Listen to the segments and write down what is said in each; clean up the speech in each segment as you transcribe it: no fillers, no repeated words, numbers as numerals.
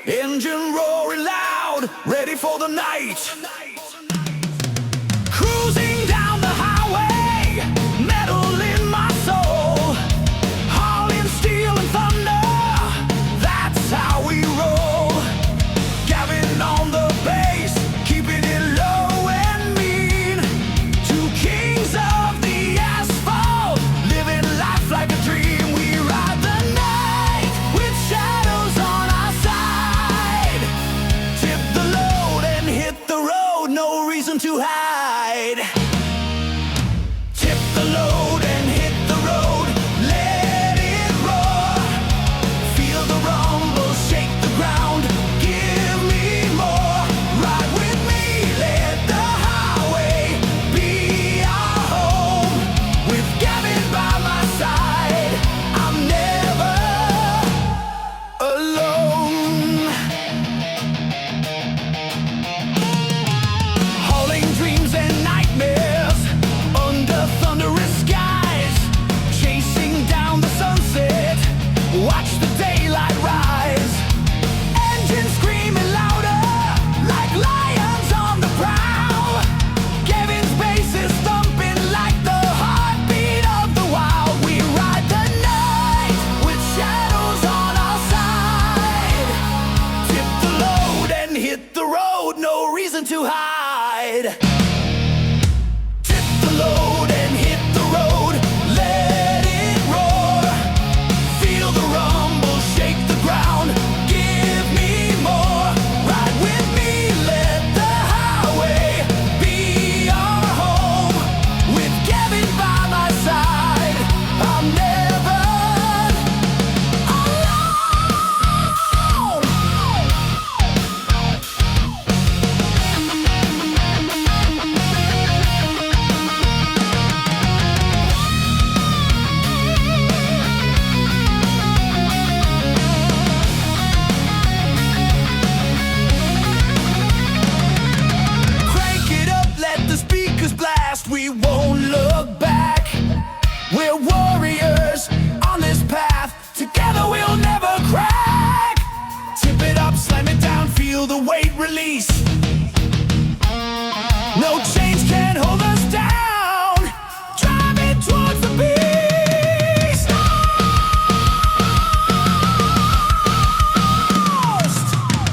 Engine roaring loud, ready for the night. Cruising down the highway, metal in my soul, hauling steel and thunder, that's how we roll. Gavin on the bass, keeping it low and mean. Two kings of the asphalt, living life like a dream. We ride the night with shadows on our side. Tip the load and hit the road, no reason to hide. Tip the load and hit the road, let it roar. Feel the rumble, shake the ground, give me more. Ride with me, let the highway be our home. With Gavin by my side, I'm never alone. Hauling dreams and nightmares under thunderous skies, chasing down the sunset, watch the daylight rise. Engines screaming louder, like lions on the prowl. Gavin's bass is thumping like the heartbeat of the wild. We ride the night with shadows on our side. Tip the load and hit the road, no reason to hide. Tip the load and hit the road, let it roar. Feel the rumble, shake the ground, give me more. Ride with me, let the highway be our home. With Gavin by my side, I'm never alone. Crank it up, let the speakers blast. We won't look back. We're warriors on this path. Together we'll never crack. Tip it up, slam it down, feel the weight release. No chains can hold us down. Driving towards the beast.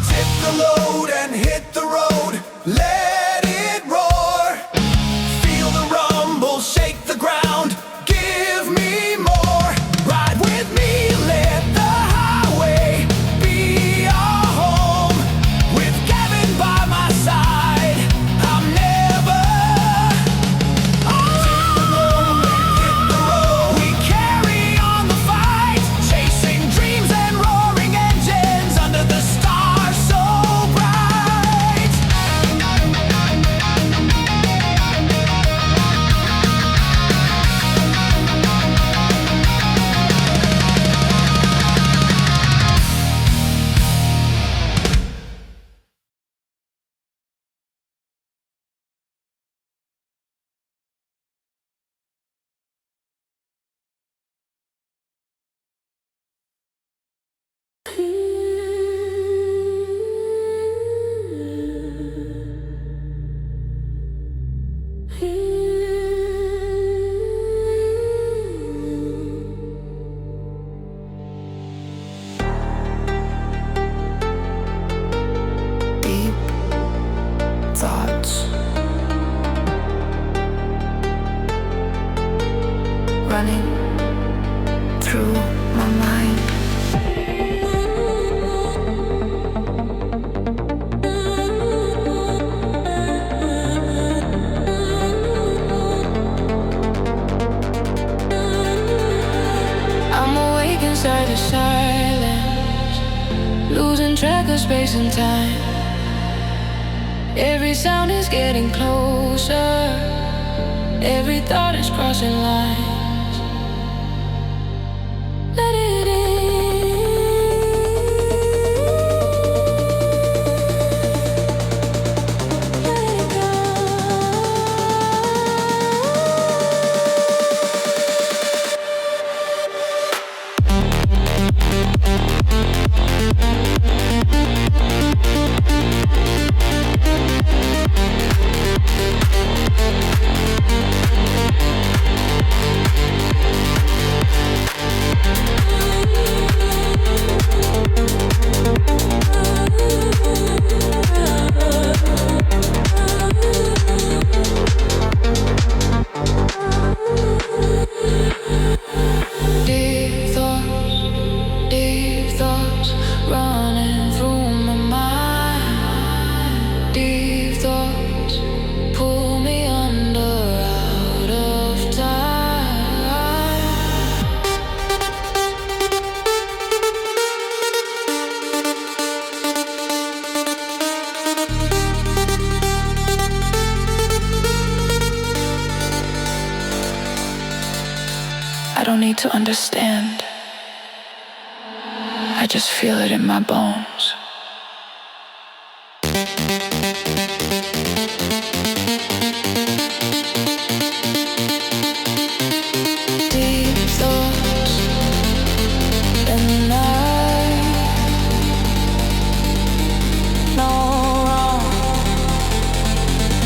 Tip the load and hit the road, let it roar. Feel the rumble, shake the ground, give me more. Ride with me, let the highway be our home. With Gavin by my side, I'm never Every sound is getting closer. Every thought is crossing lines. Let it in. Let it go. Deep thoughts running through my mind. Deep thoughts pull me under out of time. I don't need to understand. I just feel it in my bones. Deep thoughts in the night. No wrong,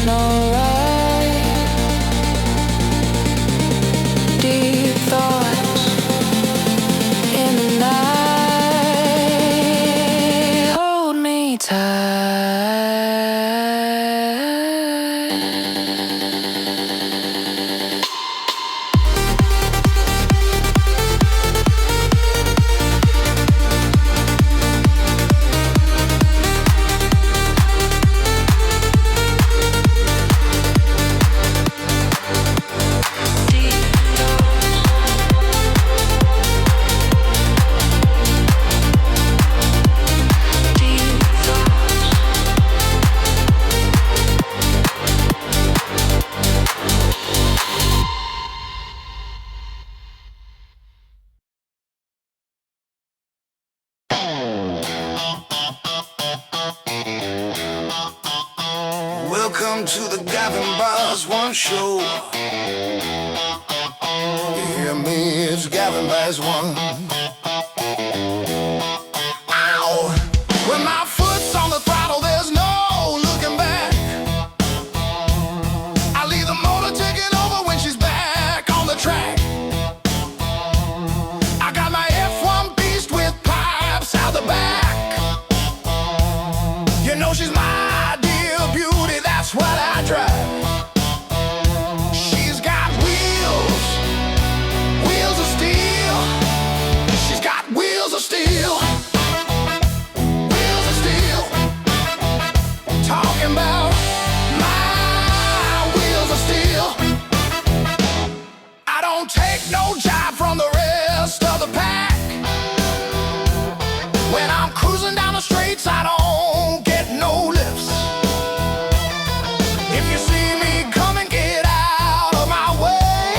no right. Deep thoughts in the night. Hold me tight. Welcome to the Gavinbass1 show. You hear me? It's Gavinbass1. Ow! When my foot's on the throttle, there's no looking back. I leave the motor taking over when she's back on the track. I got my F1 beast with pipes out the back. You know she's my dear beauty, that's what I drive. She's got wheels, wheels of steel. She's got wheels of steel, wheels of steel. Talking about my wheels of steel. I don't take no jive from the rest of the pack. When I'm cruising down the streets, I don't get no lifts. If you see me coming, get out of my way.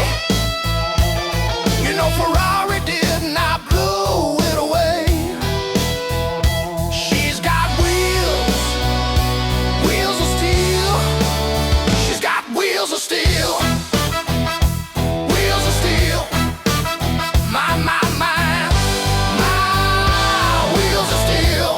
You know Ferrari did not blow it away. She's got wheels, wheels of steel. She's got wheels of steel, wheels of steel. My wheels of steel.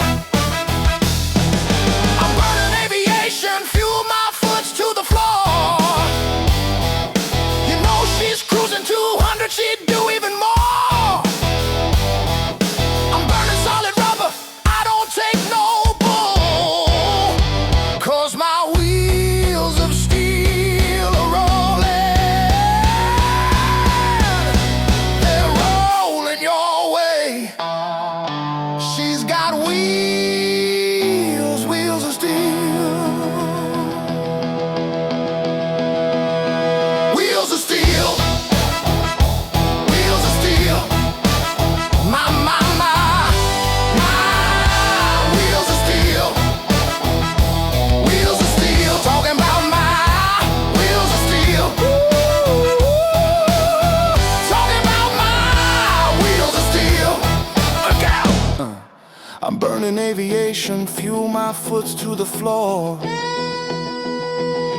in aviation, fuel my foot to the floor.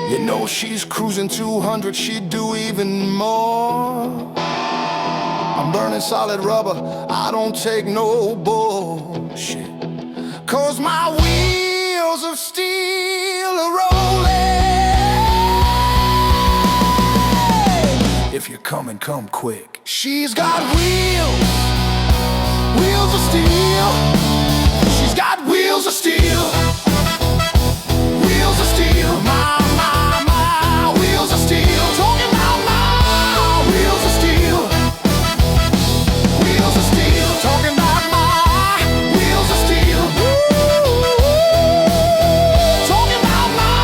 You know she's cruising 200, she'd do even more. I'm burning solid rubber, I don't take no bullshit, 'cause my wheels of steel are rolling. If you're coming, come quick. She's got wheels of steel. She's got wheels of steel. Wheels of steel. My wheels of steel. Talking about my wheels of steel. Wheels of steel. Talking about my wheels of steel. Talking about my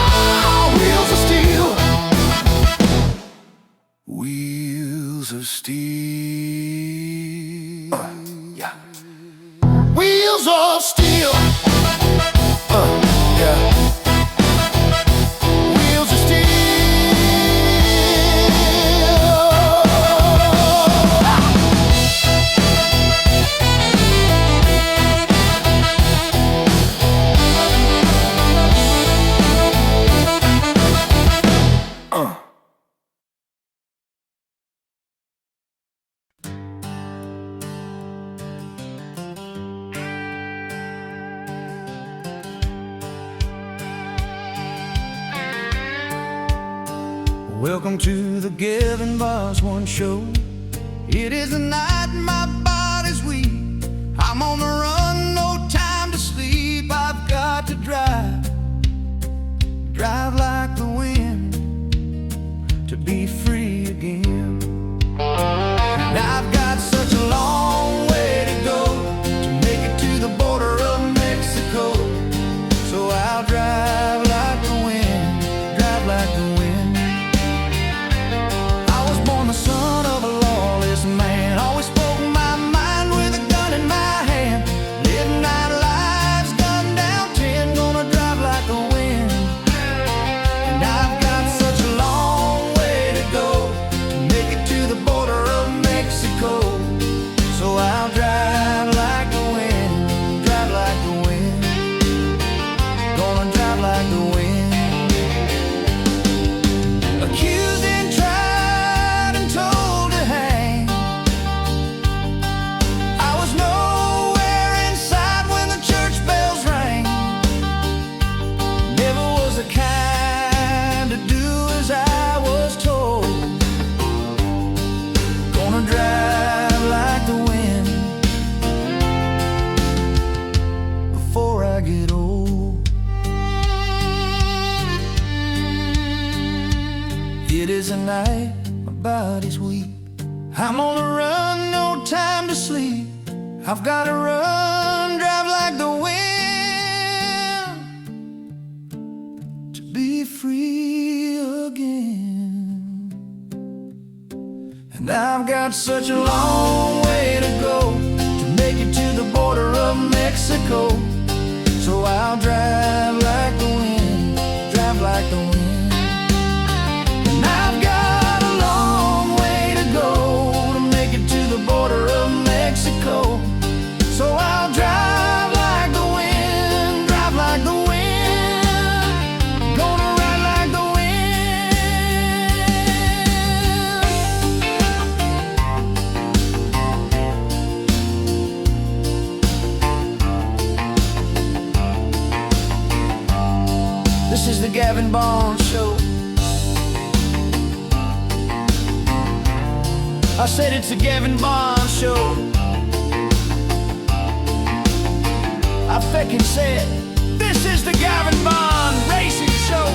wheels of steel. Wheels of steel. Yeah. Wheels of steel. Yeah. Wheels of steel. Welcome to the Gavinbass1 show. It is the night and my body's weak. I'm on the run, no time to sleep. I've got to drive like the wind, to be free again. And I've got such a long way to go to make it to the border of Mexico. So I'll drive like the wind, drive like the wind. The son of a lawless man, always spoke my mind with a gun in my hand. Living night lives, gun down 10, gonna drive like the wind. And I've got such a long way to go to make it to the border of Mexico. So I'll drive like the wind, drive like the wind. Gonna drive like the wind. Accused and tried and told to hang. I was nowhere inside when the church bells rang. Never was the kind to do as I was told. Gonna drive like the wind before I get old. It is a night, my body's weak. I'm on the run, no time to sleep. I've gotta run, drive like the wind, to be free again. And I've got such a long way to go to make it to the border of Mexico. So I'll drive like the wind, drive like the wind. I've got a long way to go to make it to the border of Mexico. So I'll drive like the wind, drive like the wind. Gonna ride like the wind. This is the Gavinbass show. I said it's a Gavinbass show. I fucking said, this is the Gavinbass racing show.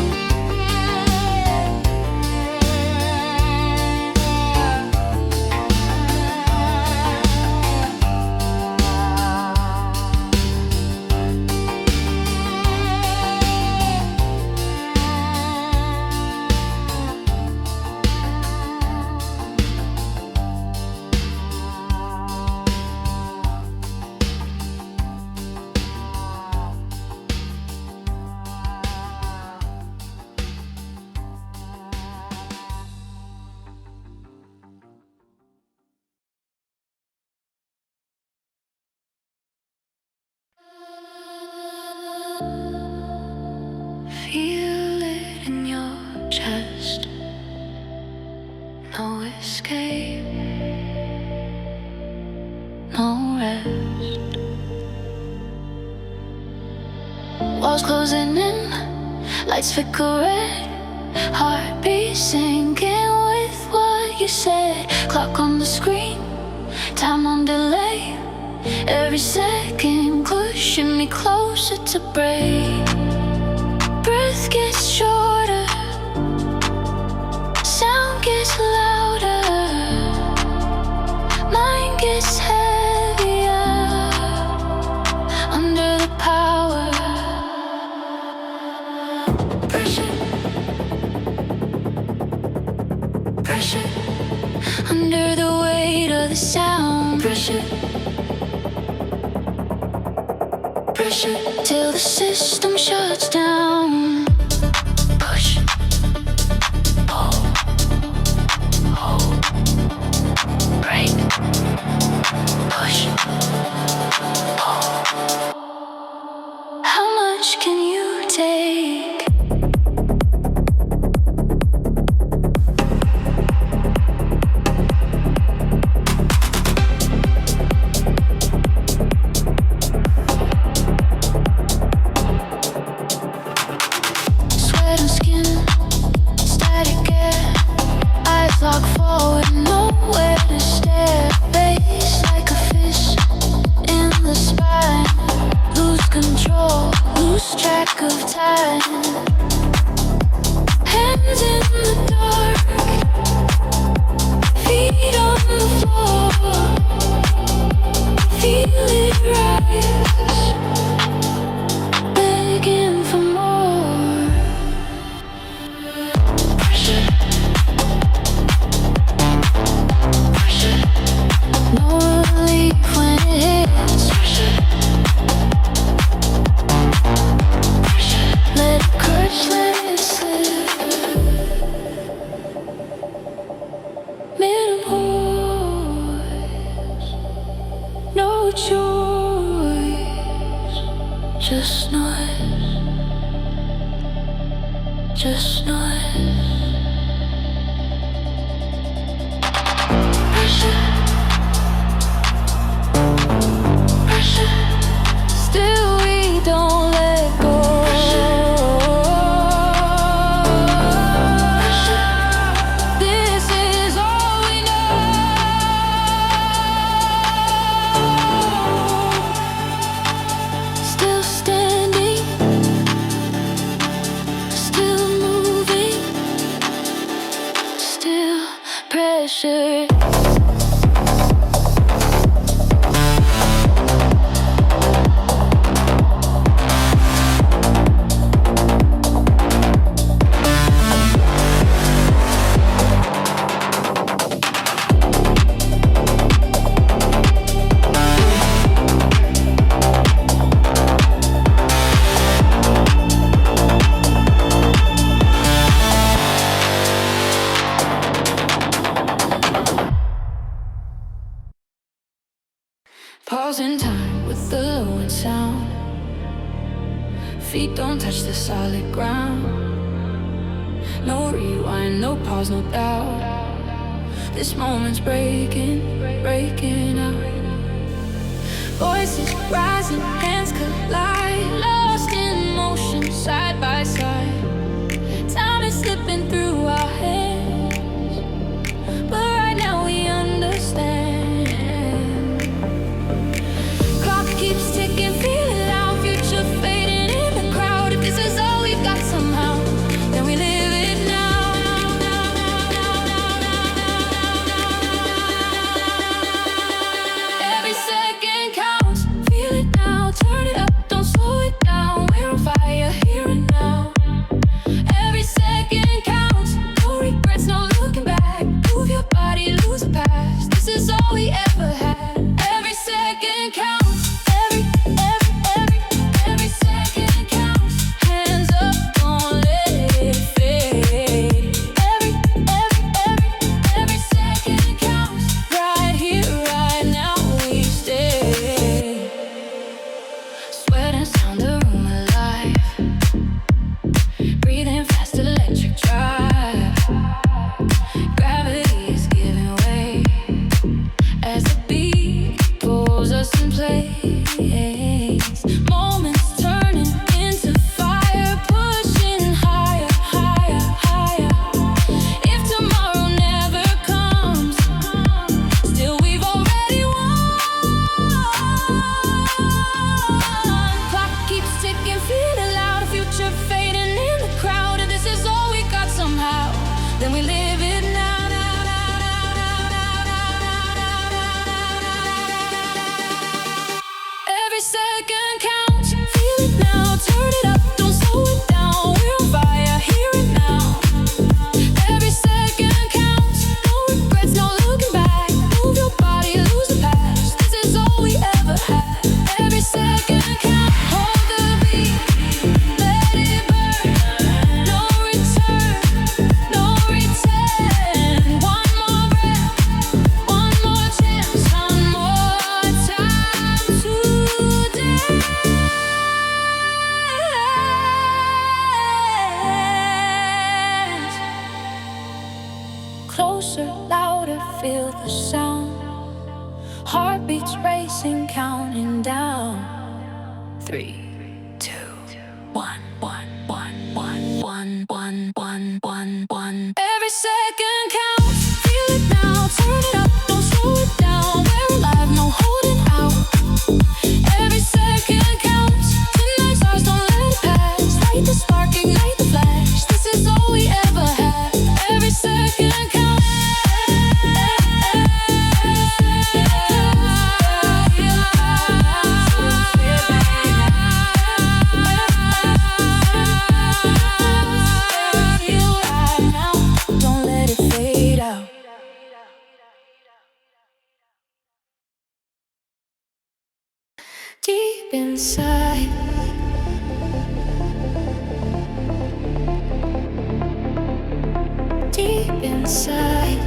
Lights flicker red, heartbeat sinking with what you said. Clock on the screen, time on delay. Every second pushing me closer to break. Breath gets shorter, sound gets louder, mind gets heavier under the power. Pressure, pressure, under the weight of the sound. Pressure, pressure, till the system shuts down. Push, pull, hold, break. Push, pull. How much can you take? Sweat and skin, static air. Eyes lock forward, nowhere to stare. Face like a fish in the spine. Lose control, lose track of time. Hands in the dark, feet on the floor. Feel it rise, begging for more. Pressure, pressure, no relief when it hits. Pressure, pressure, let it crush, let it slip. Minimize, no choice, just noise, just noise. Pressure, pressure, still we don't let go. Pressure, this is all we know. Still standing, still moving, still pressure. Pause in time with the low end sound. Feet don't touch the solid ground. No rewind, no pause, no doubt. This moment's breaking, breaking out. Voices rising, hands collide. Lost in motion, side by side. Time is slipping through our hands, but right now we understand. Clock keeps ticking, feel it loud. Future fading in the crowd. If this is all we've got somehow, then we live it now. Every second counts, feel it now. Turn it up, don't slow it down. We're on fire here and now. Every second counts, no regrets, no looking back. Move your body, lose the past. This is all we ever had. Every second counts, every second counts. Hands up, don't let it fade. Every second counts. Right here, right now, we stay. Sweat and sound the room alive. Breathing fast, electric drive. Gravity is giving way as the beat then we live it now. Every second counts. Feel it now. Turn it up. Don't slow it down. We're on fire. Here and now. Every second counts. No regrets. No looking back. Move your body. Lose the past. This is all we ever had. Every second counts. Hold the beat. Let it burn. No return. No return. One more breath. One more chance. One more time to dance. Closer, louder, feel the sound. Heartbeats racing, counting down. 3, 2, 1, 1, 1, 1, 1, 1, 1, 1, 1. Every second counts. Feel it now. Turn it up. Don't slow it down. We're alive. No holding out. Every second counts. Tonight's stars. Don't let it pass. Light the spark. Ignite the flash. This is all we ever had. Every second counts. Don't let it fade out. Deep inside, deep inside,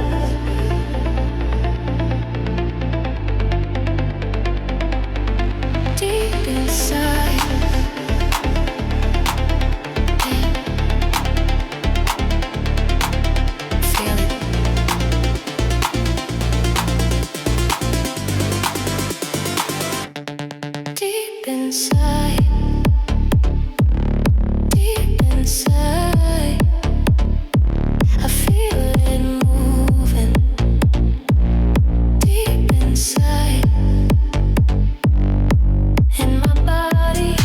deep inside. Feel it. Deep inside, deep inside, I feel it moving. Deep inside, in my body,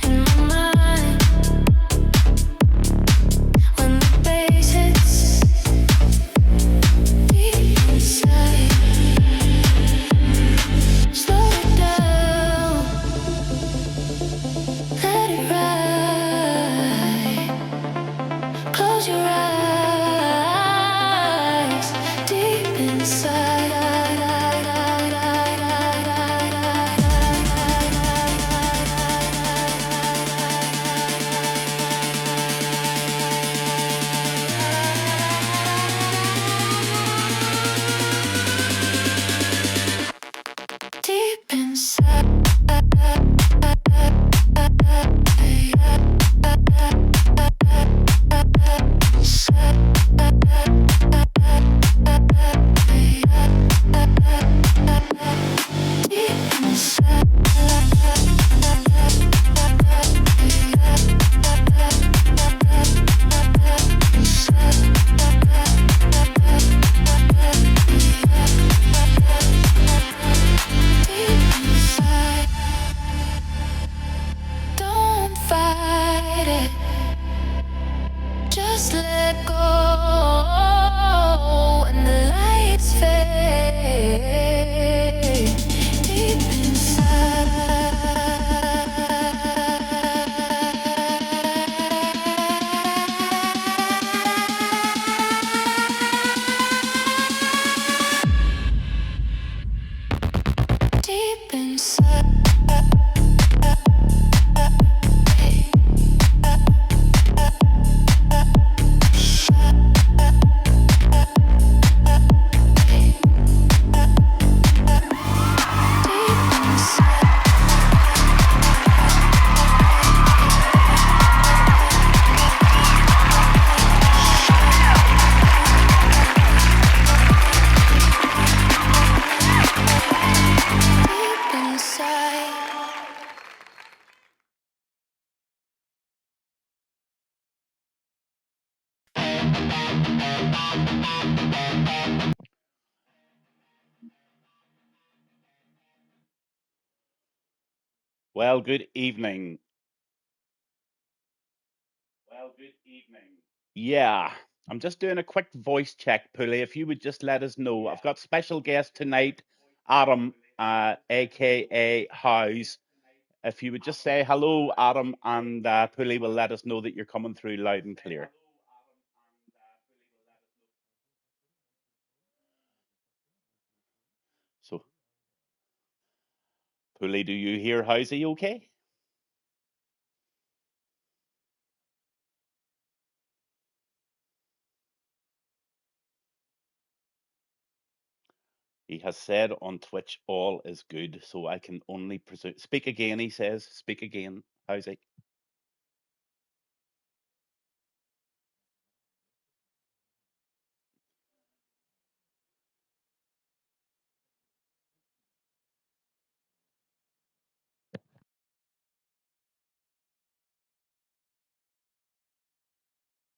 in my mind. When the bass hits, deep inside. Slow it down, let it ride. Close your eyes, deep inside. Deep inside. Don't fight it, just let go. When the lights fade, deep inside. Deep inside. Well, good evening. Yeah, I'm just doing a quick voice check, Pulley. If you would just let us know. I've got special guest tonight, Adam, aka House. If you would just say hello, Adam, and Pulley will let us know that you're coming through loud and clear. So, Pulley, do you hear Housey okay? He has said on Twitch all is good, so I can only presume. Speak again, he says. Speak again, Housey.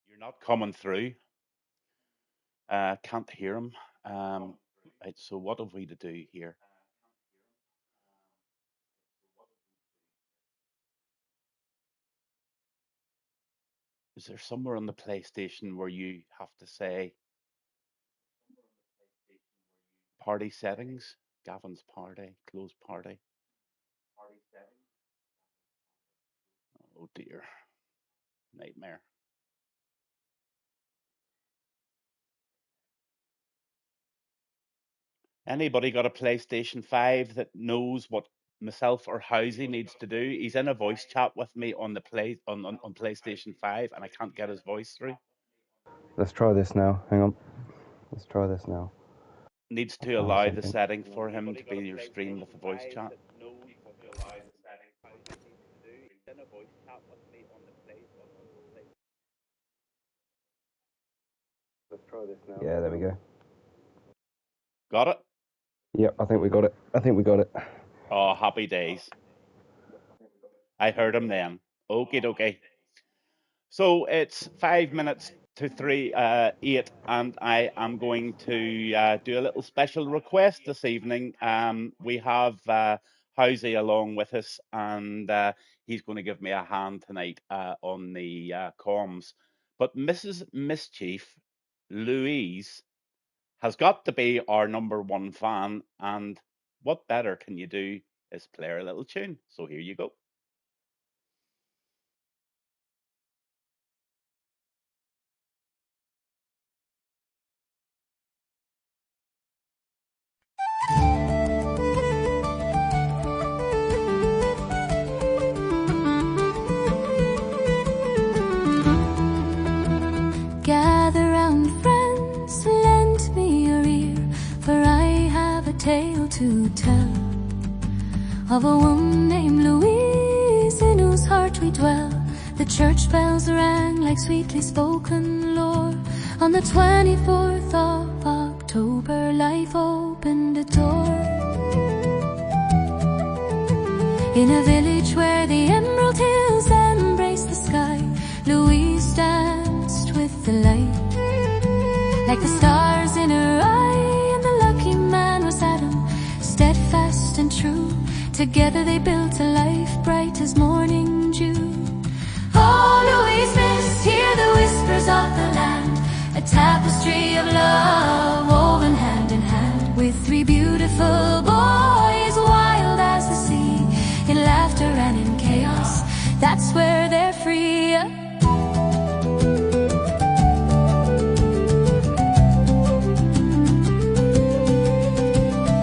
You're not coming through. Can't hear him. Right, so what have we to do here? Is there somewhere on the PlayStation where you have to say party settings? Gavin's party, close party. Oh dear, nightmare. Anybody got a PlayStation 5 that knows what myself or Housey needs to do? He's in a voice chat with me on the on PlayStation 5 and I can't get his voice through. Let's try this now. Hang on. Let's try this now. Needs to allow the setting for him to be your stream with the voice chat. Let's try this now. Yeah, there we go. Got it? Yep, I think we got it. I think we got it. Oh, happy days. I heard him then. Okie dokie. So it's 5 minutes to 8, and I am going to do a little special request this evening. We have Housey along with us, and he's going to give me a hand tonight on the comms. But Mrs. Mischief, Louise, has got to be our #1 fan, and what better can you do is play her a little tune. So here you go. Gather round, friends, lend me your ear, for I have a tale to tell of a woman named Louise, in whose heart we dwell. The church bells rang like sweetly spoken lore. On the 24th of October, life opened a door. In a village where the emerald hills embrace the sky, Louise danced with the light, like the stars in her eye. And the lucky man was Adam, steadfast and true. Together they built a life bright as morning dew. Oh, Louise, miss, hear the whispers of the land, a tapestry of love woven hand in hand, with 3 beautiful boys, wild as the sea, in laughter and in chaos. That's where they're free.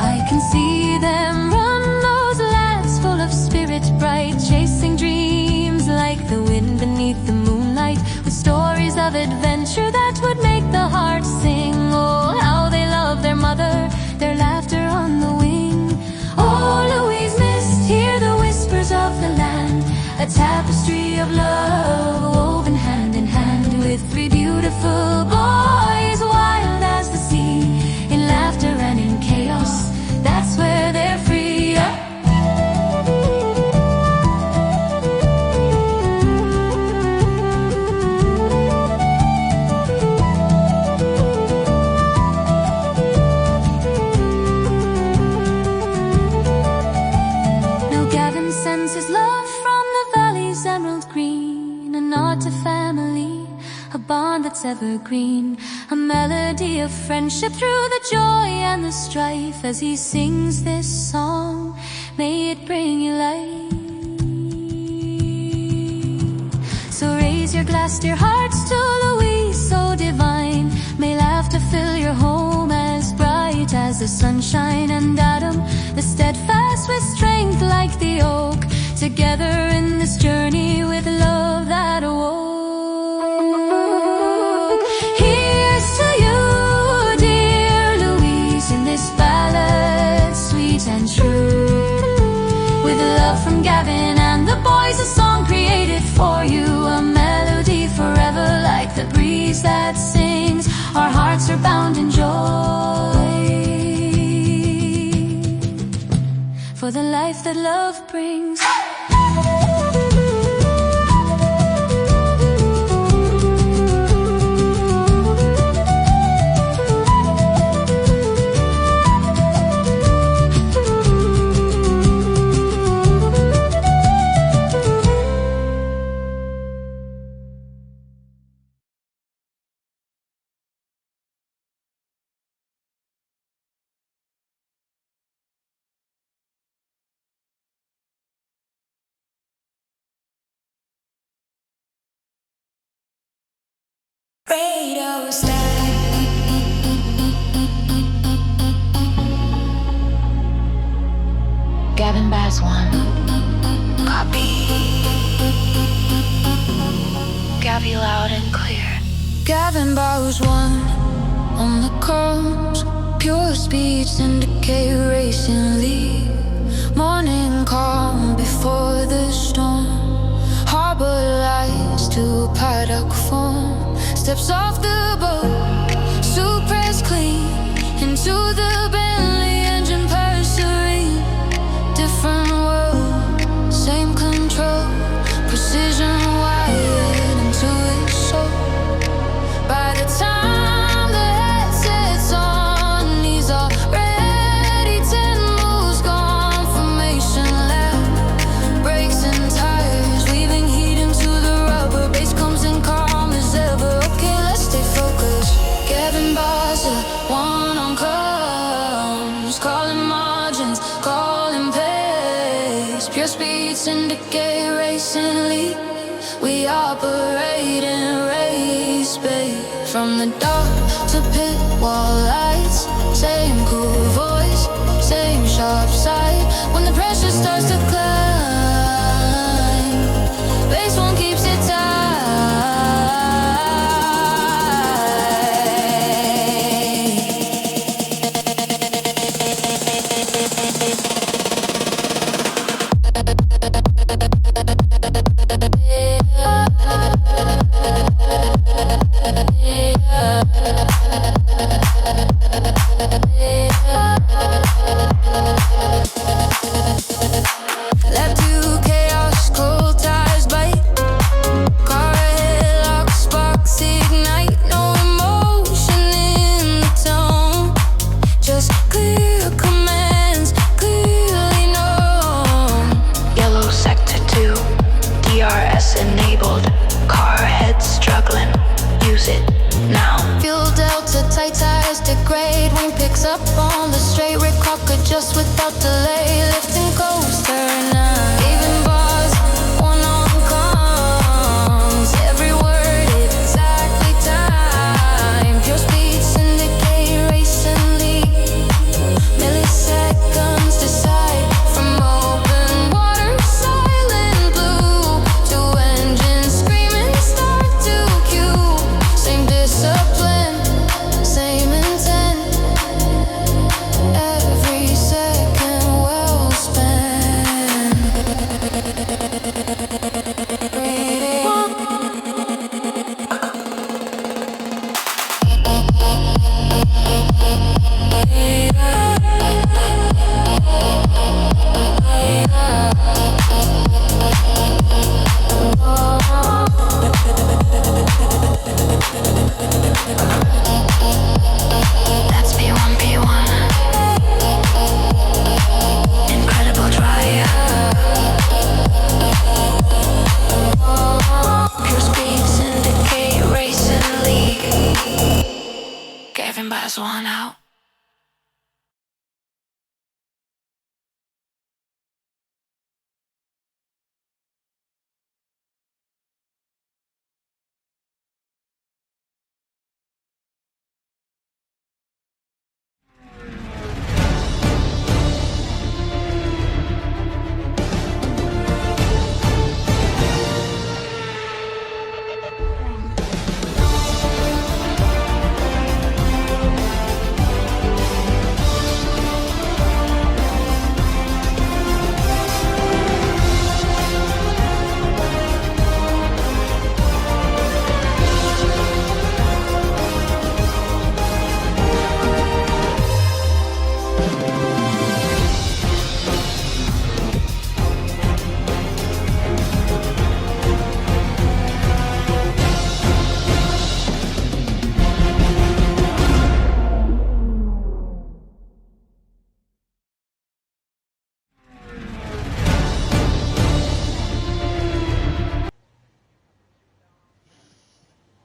I can see them run, those lads full of spirit bright, chasing dreams like the wind beneath the moonlight, with stories of adventure that would make the heart sing. Oh, how they love their mother, their laughter on the wing. Oh, Louise, mist, hear the whispers of the land, a tapestry of love woven hand in hand, with 3 beautiful boys, wild as the sea, in laughter and in chaos. That's where they're free. Now Gavin sends his love from the valley's emerald green, family, a bond that's evergreen, a melody of friendship through the joy and the strife. As he sings this song, may it bring you light. So raise your glass, dear hearts, to Louise so divine. May laughter fill your home as bright as the sunshine. And Adam, the steadfast with strength like the oak, together in this journey with love that awoke. Here's to you, dear Louise, in this ballad sweet and true. With love from Gavin and the boys, a song created for you, a melody forever like the breeze that sings. Our hearts are bound in joy for the life that love brings. Radio star. Gavinbass1. Copy. Gavi loud and clear. Gavinbass1 on the coast. Pure speed, syndicate racing lead. Morning calm before the storm. Harbor lights to paddock form. Steps off the boat, suit pressed clean, into the Bentley engine pursuing. Different world, same control, precision wired into its soul. By the time the headset's on, he's already 10 moves gone. Formation left, brakes and tires, weaving heat into the rubber. Bass comes in calm as ever. Gavinbass1 on comms, calling margins, calling pace. Pure speed, syndicate, racing lead. We operate in race space. From the dark to pit wall lights, same cool voice, same sharp sight. When the pressure starts to climb, bass one keeps it tight. Left to Gavinbass1 out.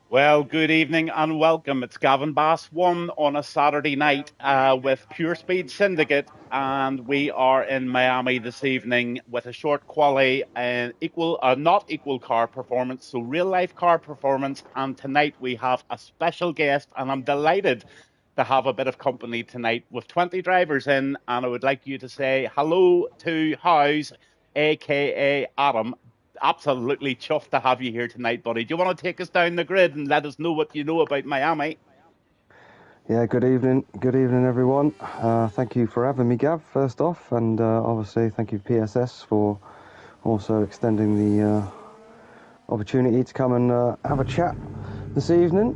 Well, good evening and welcome. It's Gavinbass1 on a Saturday night with Pure Speed Syndicate, and we are in Miami this evening with a short quali and not equal car performance, so real life car performance. And tonight we have a special guest, and I'm delighted to have a bit of company tonight with 20 drivers in, and I would like you to say hello to House, aka Adam. Absolutely chuffed to have you here tonight, buddy. Do you want to take us down the grid and let us know what you know about Miami? Yeah, good evening. Good evening, everyone. Thank you for having me, Gav, first off. And obviously, thank you, PSS, for also extending the opportunity to come and have a chat this evening.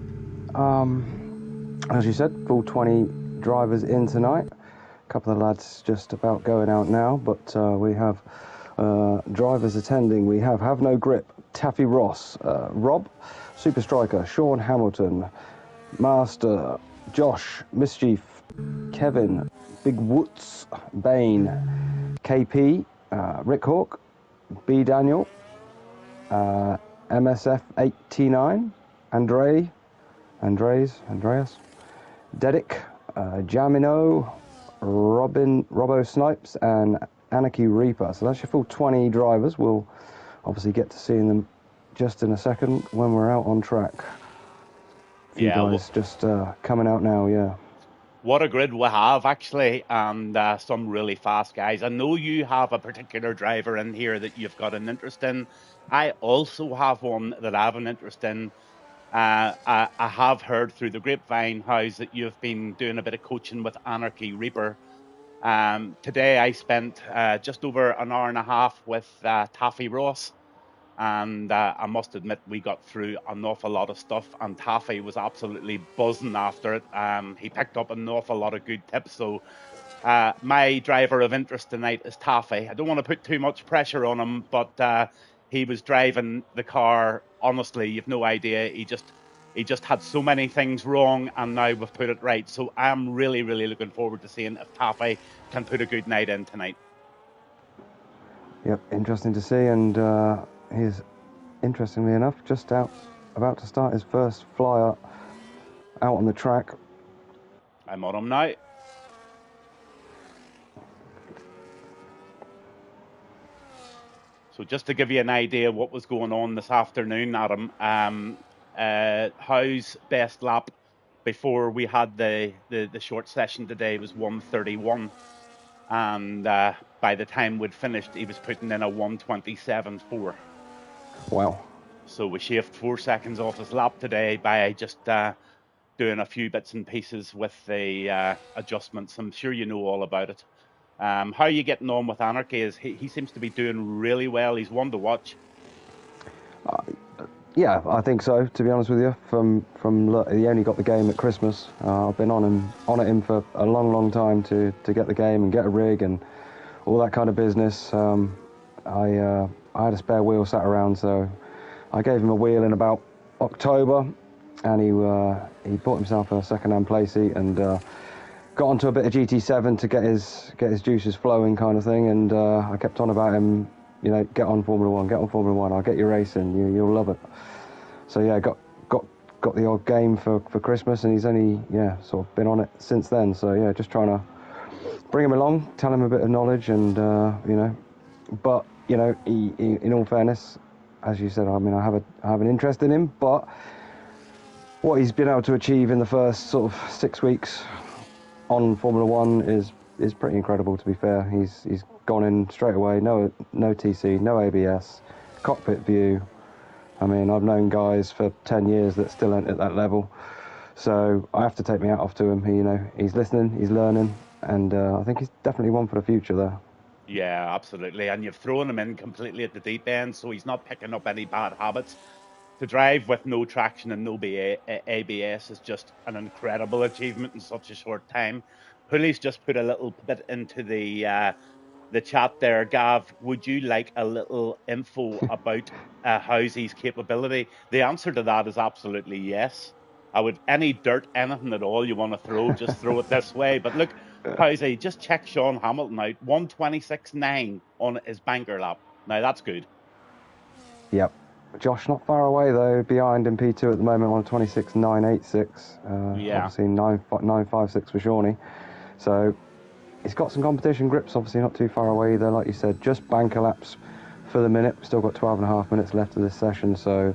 As you said, full 20 drivers in tonight. A couple of lads just about going out now, but we have drivers attending. We have No Grip, Taffy Ross, Rob, Super Striker, Sean Hamilton, Master, Josh, Mischief, Kevin, Big Woods, Bane, KP, Rick Hawk, B Daniel, MSF 89, Andreas, Dedic, Jamino, Robbo Snipes, and Anarchy Reaper. So that's your full 20 drivers. We'll obviously get to seeing them just in a second when we're out on track. A few guys just coming out now, yeah. What a grid we have, actually, and some really fast guys. I know you have a particular driver in here that you've got an interest in. I also have one that I have an interest in. I have heard through the grapevine, House, that you've been doing a bit of coaching with Anarchy Reaper. Today I spent just over an hour and a half with Taffy Ross, and I must admit we got through an awful lot of stuff, and Taffy was absolutely buzzing after it. He picked up an awful lot of good tips, so my driver of interest tonight is Taffy. I don't want to put too much pressure on him, but he was driving the car, honestly, you've no idea. He just had so many things wrong, and now we've put it right. So I'm really, really looking forward to seeing if Taffy can put a good night in tonight. Yep, interesting to see, and he's, interestingly enough, just about to start his first flyer out on the track. I'm on him now. So just to give you an idea what was going on this afternoon, Adam, Howe's best lap before we had the short session today was 1:31, and by the time we'd finished, he was putting in a 1:27.4. Wow. So we shaved 4 seconds off his lap today by just doing a few bits and pieces with the adjustments. I'm sure you know all about it. How are you getting on with Anarchy? He seems to be doing really well. He's one to watch. Yeah, I think so. To be honest with you, from he only got the game at Christmas. I've been on at him for a long time to get the game and get a rig and all that kind of business. I had a spare wheel sat around, so I gave him a wheel in about October, and he bought himself a second-hand play seat and got onto a bit of GT7 to get his juices flowing, kind of thing. And I kept on about him, you know, get on Formula One, I'll get you racing, you'll love it. So yeah, got got the odd game for Christmas, and he's only sort of been on it since then. So yeah, just trying to bring him along, tell him a bit of knowledge, and but he, in all fairness, as you said, I mean, I have an interest in him, but what he's been able to achieve in the first sort of 6 weeks on Formula One is pretty incredible, to be fair. He's gone in straight away, no TC, no ABS, cockpit view. I mean, I've known guys for 10 years that still aren't at that level, so I have to take my hat off to him. He's listening, he's learning, and I think he's definitely one for the future there. Yeah, absolutely. And you've thrown him in completely at the deep end, so he's not picking up any bad habits. To drive with no traction and no ABS is just an incredible achievement in such a short time. Hooley's just put a little bit into the chat there. Gav, would you like a little info about Housy's capability? The answer to that is absolutely yes. I would, any dirt, anything at all you want to throw, just throw it this way. But look, Housy, just check Sean Hamilton out. 1:26.9 on his banker lap. Now that's good. Yep. Josh not far away though, behind in P2 at the moment on 26.986. Yeah. Obviously 9.956 for Shawnee. So he's got some competition. Grip's obviously not too far away either, like you said. Just banker laps for the minute. Still got 12.5 minutes left of this session, so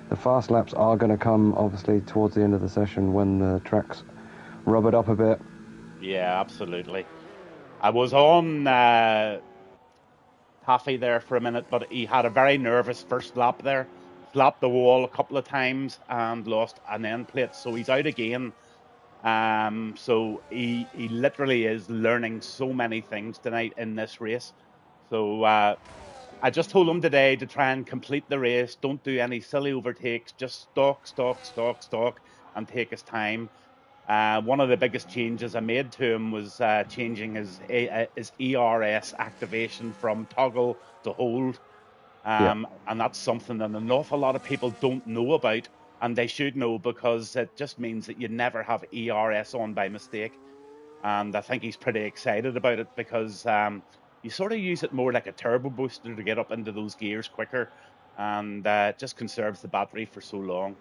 the fast laps are going to come obviously towards the end of the session when the track's rubbered up a bit. Yeah, absolutely. I was on Taffy there for a minute, but he had a very nervous first lap there. Slapped the wall a couple of times and lost an end plate, so he's out again. So he literally is learning so many things tonight in this race. So I just told him today to try and complete the race. Don't do any silly overtakes. Just stalk, and take his time. One of the biggest changes I made to him was changing his ERS activation from toggle to hold. And that's something that an awful lot of people don't know about, and they should know, because it just means that you never have ERS on by mistake. And I think he's pretty excited about it, because you sort of use it more like a turbo booster to get up into those gears quicker, and it just conserves the battery for so long.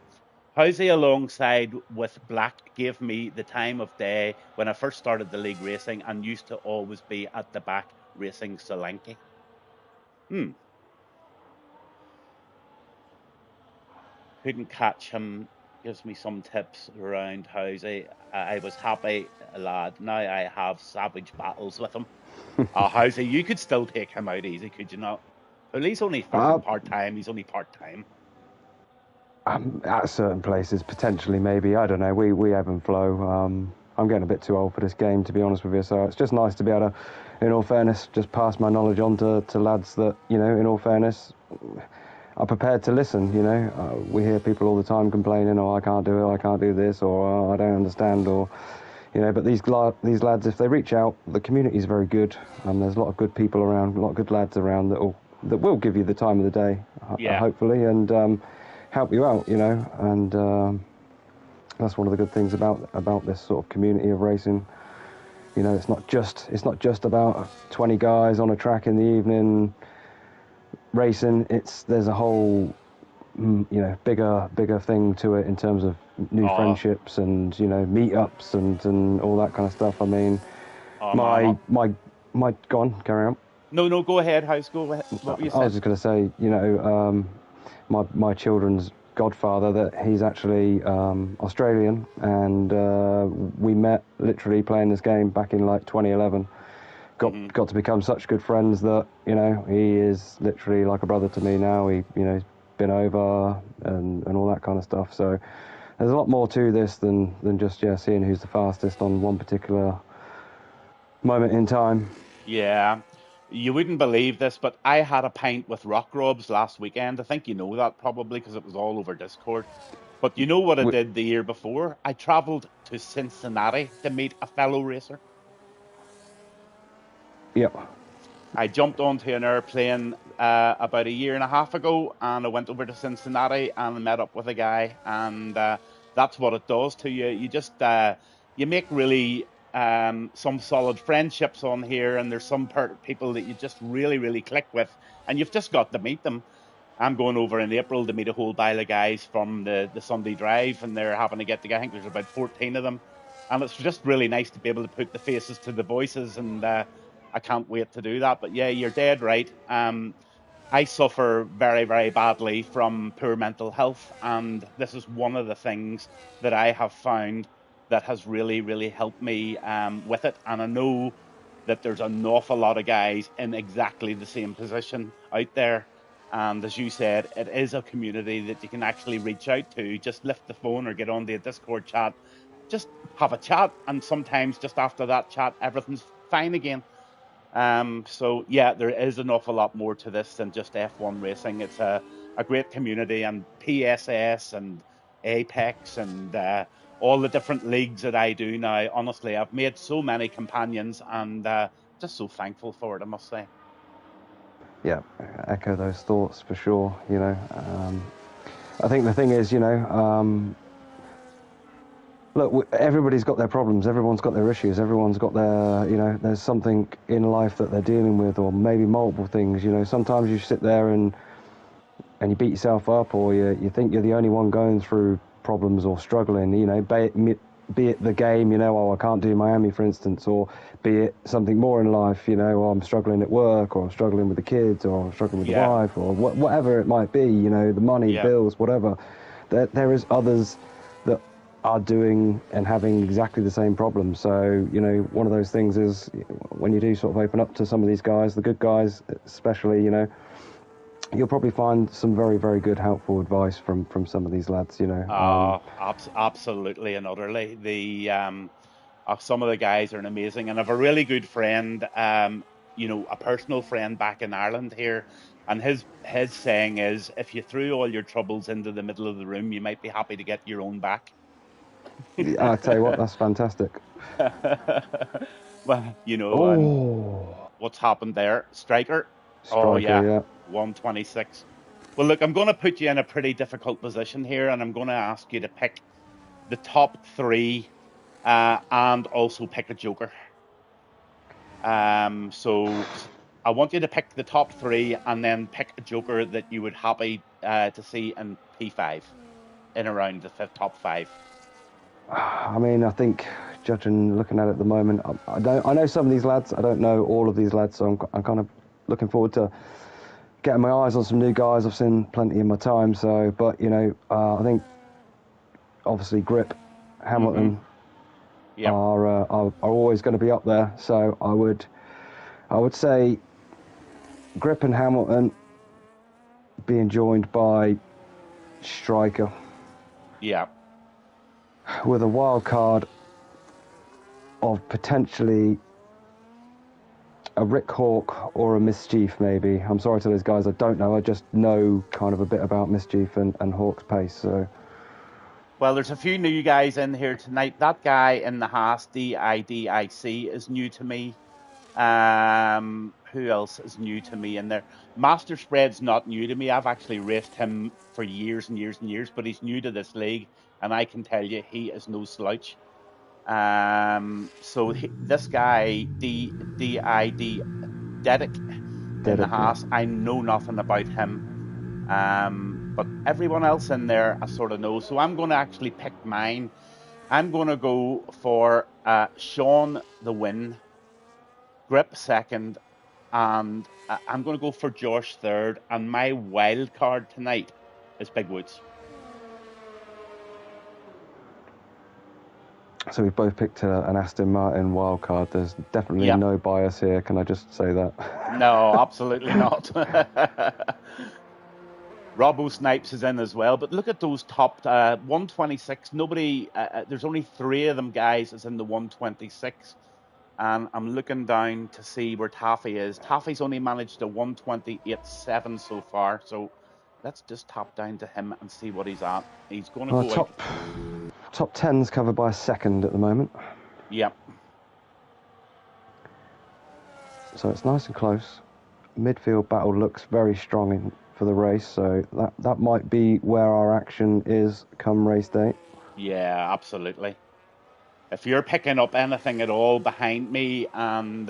Housey alongside with Black gave me the time of day when I first started the league racing, and used to always be at the back racing Solanke. Couldn't catch him. Gives me some tips around Housey. I was happy, lad. Now I have savage battles with him. Housey, you could still take him out easy, could you not? Well, he's only part-time. He's only part-time. At certain places, potentially, maybe. I don't know. We ebb and flow. I'm getting a bit too old for this game, to be honest with you. So it's just nice to be able to, in all fairness, just pass my knowledge on to lads that, in all fairness, are prepared to listen. We hear people all the time complaining, "Oh, I can't do it. I can't do this," or "Oh, I don't understand," or But these lads, if they reach out, the community is very good, and there's a lot of good people around, a lot of good lads around that will give you the time of the day, hopefully, and help you out, and that's one of the good things about this sort of community of racing. It's not just about 20 guys on a track in the evening racing. There's a whole bigger thing to it in terms of new friendships and meetups and all that kind of stuff. I mean, my go on, carry on. No, go ahead, House. Go ahead. What were you saying? I was just going to say, my children's godfather, that he's actually Australian, and we met literally playing this game back in like 2011. Got to become such good friends that he is literally like a brother to me now. He's been over and all that kind of stuff. So there's a lot more to this than just seeing who's the fastest on one particular moment in time. Yeah. You wouldn't believe this, but I had a pint with Rock Robs last weekend. I think you know that probably because it was all over Discord. But you know what I did the year before? I travelled to Cincinnati to meet a fellow racer. Yep. I jumped onto an airplane about a year and a half ago, and I went over to Cincinnati and met up with a guy, and that's what it does to you. You just you make really some solid friendships on here, and there's some people that you just really, really click with, and you've just got to meet them. I'm going over in April to meet a whole pile of guys from the Sunday Drive, and they're having to get together. I think there's about 14 of them, and it's just really nice to be able to put the faces to the voices, and I can't wait to do that. But yeah, you're dead right. I suffer very, very badly from poor mental health, and this is one of the things that I have found that has really, really helped me with it. And I know that there's an awful lot of guys in exactly the same position out there. And as you said, it is a community that you can actually reach out to. Just lift the phone or get on the Discord chat, just have a chat, and sometimes just after that chat, everything's fine again. So yeah, there is an awful lot more to this than just F1 racing. It's a great community, and PSS and Apex and all the different leagues that I do now. Honestly, I've made so many companions, and just so thankful for it, I must say. Yeah, echo those thoughts for sure. You know, I think the thing is, you know, look, everybody's got their problems, everyone's got their issues, everyone's got their, you know, there's something in life that they're dealing with, or maybe multiple things. You know, sometimes you sit there and you beat yourself up, or you think you're the only one going through problems or struggling. You know, be it the game, you know, oh, I can't do Miami, for instance, or be it something more in life, you know, oh, I'm struggling at work, or I'm struggling with the kids, or I'm struggling with the wife, or whatever it might be, you know, the money, bills, whatever. There is others that are doing and having exactly the same problem. So, you know, one of those things is when you do sort of open up to some of these guys, the good guys especially, you know, you'll probably find some very, very good, helpful advice from some of these lads, you know. Absolutely and utterly. Some of the guys are amazing, and I have a really good friend, you know, a personal friend back in Ireland here, and his saying is, if you threw all your troubles into the middle of the room, you might be happy to get your own back. I tell you what, that's fantastic. Well, you know, and Oh, what's happened there? Striker? Oh, striker, yeah, yeah. 126. Well, look, I'm going to put you in a pretty difficult position here, and I'm going to ask you to pick the top three and also pick a joker. So I want you to pick the top three and then pick a joker that you would happy to see in P5, in around the top five. I mean, I think looking at it at the moment, I know some of these lads. I don't know all of these lads, so I'm kind of looking forward to getting my eyes on some new guys. I've seen plenty in my time, so but you know, I think obviously Grip, Hamilton are always going to be up there. So I would say Grip and Hamilton being joined by Striker. Yeah. With a wild card of potentially a Rick Hawk or a Mischief, maybe. I'm sorry to those guys, I don't know. I just know kind of a bit about Mischief and Hawk's pace. So, well, there's a few new guys in here tonight. That guy in the Haas, DIDIC, is new to me. Who else is new to me in there? Master Spread's not new to me. I've actually raced him for years and years and years, but he's new to this league, and I can tell you he is no slouch. So this guy, DID Dedic in the Haas, I know nothing about him. But everyone else in there I sort of know. So I'm going to actually pick mine. I'm going to go for Sean the win, Grip second, and I'm going to go for Josh third. And my wild card tonight is Big Woods. So we've both picked an Aston Martin wildcard. There's definitely no bias here. Can I just say that? No, absolutely not. Robbo Snipes is in as well. But look at those top 126. Nobody, there's only three of them guys is in the 126. And I'm looking down to see where Taffy is. Taffy's only managed a 128.7 so far. So let's just tap down to him and see what he's at. He's going to go top 10's covered by a second at the moment. Yep. So it's nice and close. Midfield battle looks very strong for the race. So that might be where our action is come race day. Yeah, absolutely. If you're picking up anything at all behind me and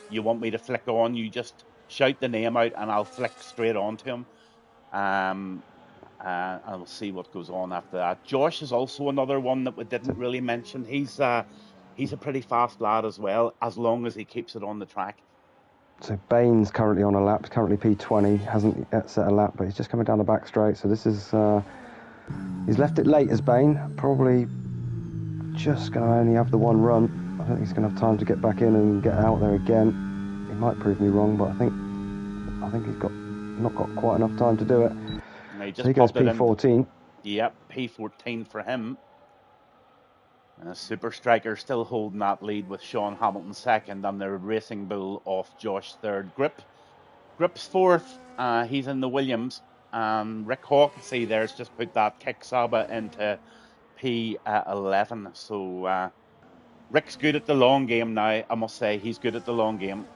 you want me to flick on, you just shout the name out and I'll flick straight on to him. And we'll see what goes on after that. Josh is also another one that we didn't really mention. He's a pretty fast lad as well, as long as he keeps it on the track. So Bain's currently on a lap, currently P20, hasn't yet set a lap, but he's just coming down the back straight. So this is, he's left it late as Bain, probably just going to only have the one run. I don't think he's going to have time to get back in and get out there again. He might prove me wrong, but I think he's not got quite enough time to do it. So he goes P14. Yep, P14 for him. Super Striker still holding that lead with Sean Hamilton second, and the Racing Bull off Josh third. Grip's fourth. He's in the Williams. Rick Hawkesy there's just put that Kick Saba into P11. So Rick's good at the long game now. I must say he's good at the long game.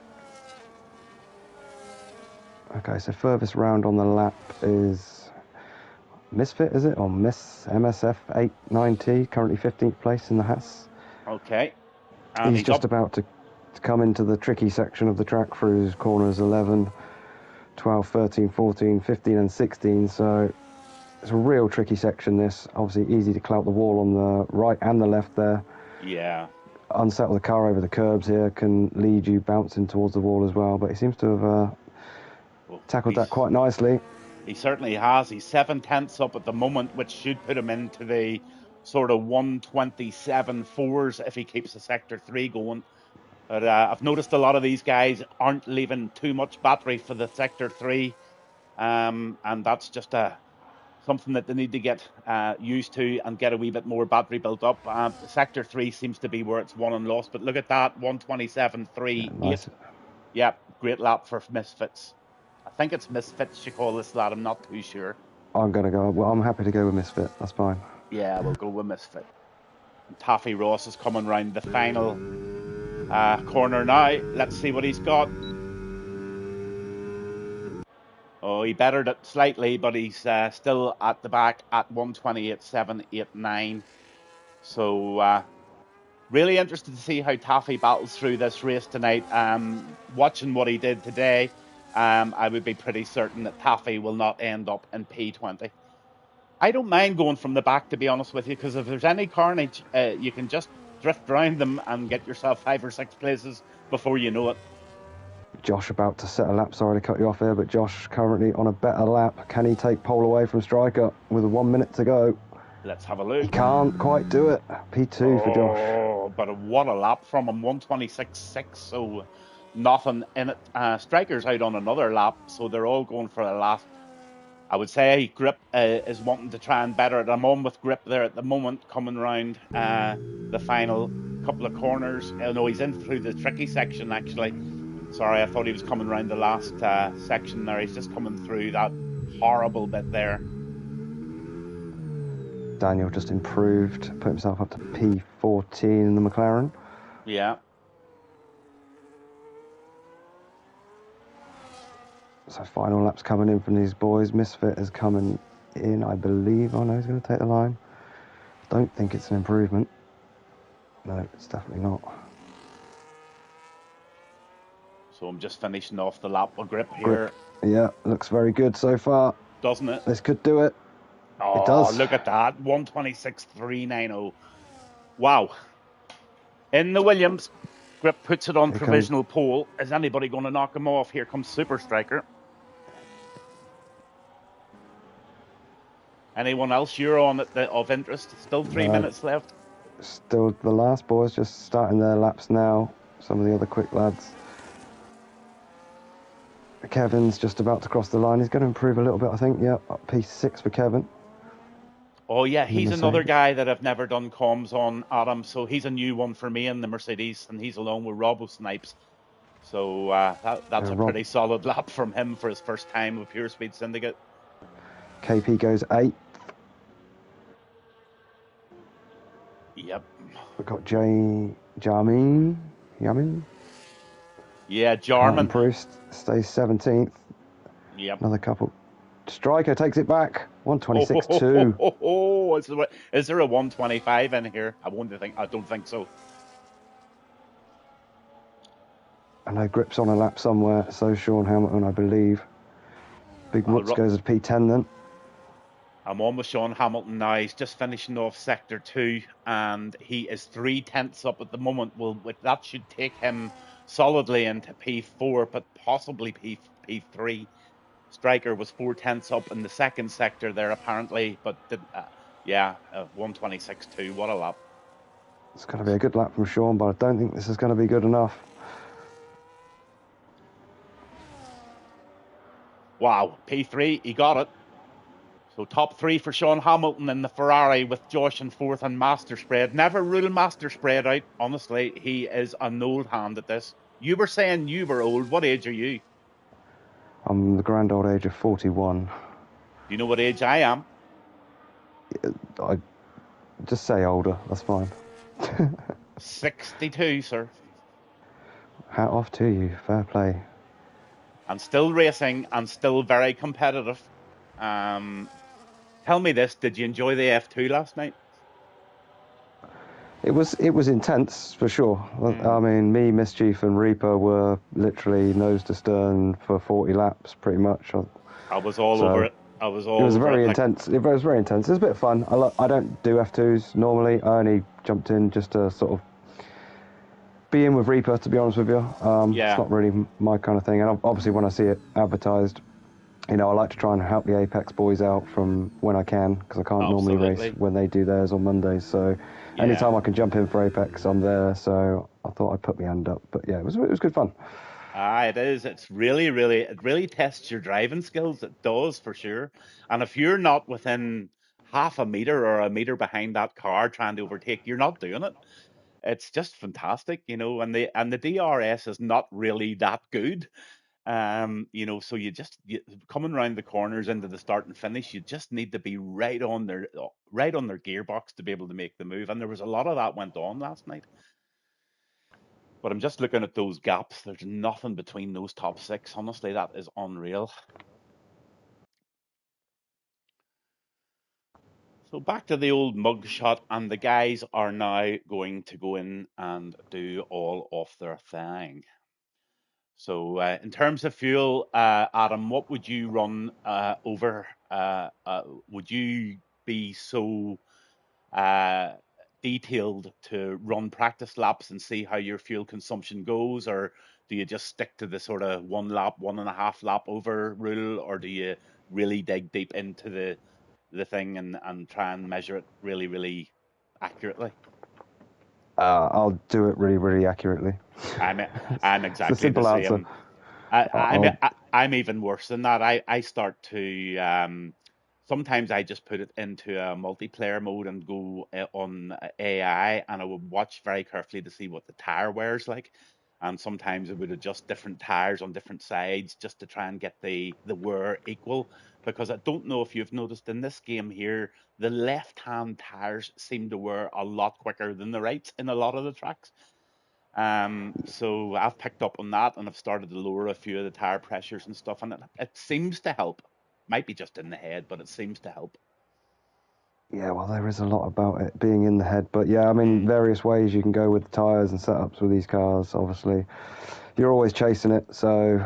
Okay, so furthest round on the lap is Misfit, is it? Or Miss MSF 89T, currently 15th place in the Haas. Okay. He's just about to come into the tricky section of the track through his corners 11, 12, 13, 14, 15 and 16. So it's a real tricky section, this. Obviously easy to clout the wall on the right and the left there. Yeah. Unsettle the car over the curbs here can lead you bouncing towards the wall as well. But he seems to have tackled that quite nicely. He certainly has. He's 7/10 up at the moment, which should put him into the sort of 1:27.4s if he keeps the Sector 3 going. But I've noticed a lot of these guys aren't leaving too much battery for the Sector 3. And that's just something that they need to get used to and get a wee bit more battery built up. Sector 3 seems to be where it's won and lost. But look at that, 1:27.38. Yeah, nice. Yeah, great lap for Misfits. I think it's Misfits you call this lad, I'm not too sure. I'm happy to go with Misfit, that's fine. Yeah, we'll go with Misfit. And Taffy Ross is coming round the final corner now. Let's see what he's got. Oh, he bettered it slightly, but he's still at the back at 1:28.789. So really interested to see how Taffy battles through this race tonight. Watching what he did today, I would be pretty certain that Taffy will not end up in P20. I don't mind going from the back, to be honest with you, because if there's any carnage, you can just drift around them and get yourself 5 or 6 places before you know it. Josh about to set a lap. Sorry to cut you off here, but Josh currently on a better lap. Can he take pole away from Striker with 1 minute to go? Let's have a look. He can't quite do it. P2 for Josh. Oh, but what a lap from him, 1:26.6, so nothing in it. Striker's out on another lap, so they're all going for a last. I would say Grip is wanting to try and better it. I'm on with Grip there at the moment, coming round the final couple of corners. No, he's in through the tricky section, actually. Sorry, I thought he was coming round the last section there. He's just coming through that horrible bit there. Daniel just improved, put himself up to P14 in the McLaren. Yeah. So final laps coming in from these boys. Misfit is coming in, I believe. Oh no, he's going to take the line. Don't think it's an improvement. No, it's definitely not. So I'm just finishing off the lap with Grip here. Grip. Yeah, looks very good so far. Doesn't it? This could do it. Oh, it does. Look at that. 1:26.390. Wow. In the Williams, Grip puts it on provisional pole. Is anybody going to knock him off? Here comes Super Striker. Anyone else you're on of interest? Still 3 minutes left. Still the last boys just starting their laps now. Some of the other quick lads. Kevin's just about to cross the line. He's going to improve a little bit, I think. Yeah, P6 for Kevin. Oh, yeah, he's another guy that I've never done comms on, Adam. So he's a new one for me in the Mercedes, and he's along with Robbo Snipes. So that's a pretty solid lap from him for his first time with Pure Speed Syndicate. KP goes 8th. Yep. We've got Jamin. Yeah, Jarman. Proust stays 17th. Yep. Another couple. Striker takes it back. 1:26.2. Is there a 1:25 in here? I don't think so. I know Grip's on a lap somewhere. So Sean Hamilton, I believe. Big I'll Woods goes to P10 then. I'm on with Sean Hamilton now. He's just finishing off sector 2, and he is 3/10 up at the moment. Well, that should take him solidly into P4, but possibly P3. Striker was 4/10 up in the second sector there apparently, but didn't. 1:26.2. What a lap! It's going to be a good lap from Sean, but I don't think this is going to be good enough. Wow, P3, he got it. So top 3 for Sean Hamilton in the Ferrari with Josh in 4th and Master Spread. Never rule Master Spread out. Honestly, he is an old hand at this. You were saying you were old. What age are you? I'm the grand old age of 41. Do you know what age I am? I just say older, that's fine. 62, sir. Hat off to you, fair play. And still racing and still very competitive. Tell me this, did you enjoy the F2 last night? It was intense for sure. I mean, me, Mischief, and Reaper were literally nose to stern for 40 laps, pretty much. I was all over it. I was all. It was over very it, intense. It was very intense. It was a bit of fun. I don't do F2s normally. I only jumped in just to sort of be in with Reaper, to be honest with you. Yeah. It's not really my kind of thing. And obviously, when I see it advertised, I like to try and help the Apex boys out from when I can, because I can't normally race when they do theirs on Mondays. So anytime I can jump in for Apex, I'm there. So I thought I'd put my hand up. But yeah, it was good fun. It is. It's it really tests your driving skills. It does, for sure. And if you're not within half a meter or a meter behind that car trying to overtake, you're not doing it. It's just fantastic, and the DRS is not really that good. So coming around the corners into the start and finish, you just need to be right on their gearbox to be able to make the move. And there was a lot of that went on last night. But I'm just looking at those gaps. There's nothing between those top 6. Honestly, that is unreal. So back to the old mug shot, and the guys are now going to go in and do all of their thing. So in terms of fuel, Adam, what would you run over? Would you be so detailed to run practice laps and see how your fuel consumption goes, or do you just stick to the sort of 1.5 lap over rule, or do you really dig deep into the thing and try and measure it really, really accurately? I'll do it really, really accurately. I'm exactly it's a simple the same. answer. I'm even worse than that. I start to sometimes I just put it into a multiplayer mode and go on AI, and I would watch very carefully to see what the tire wear's like. And sometimes it would adjust different tires on different sides just to try and get the wear equal. Because I don't know if you've noticed in this game here, the left-hand tires seem to wear a lot quicker than the right in a lot of the tracks. So I've picked up on that, and I've started to lower a few of the tire pressures and stuff, and it seems to help. Might be just in the head, but it seems to help. Yeah, well, there is a lot about it being in the head, but yeah, I mean, various ways you can go with the tyres and setups with these cars. Obviously, you're always chasing it, so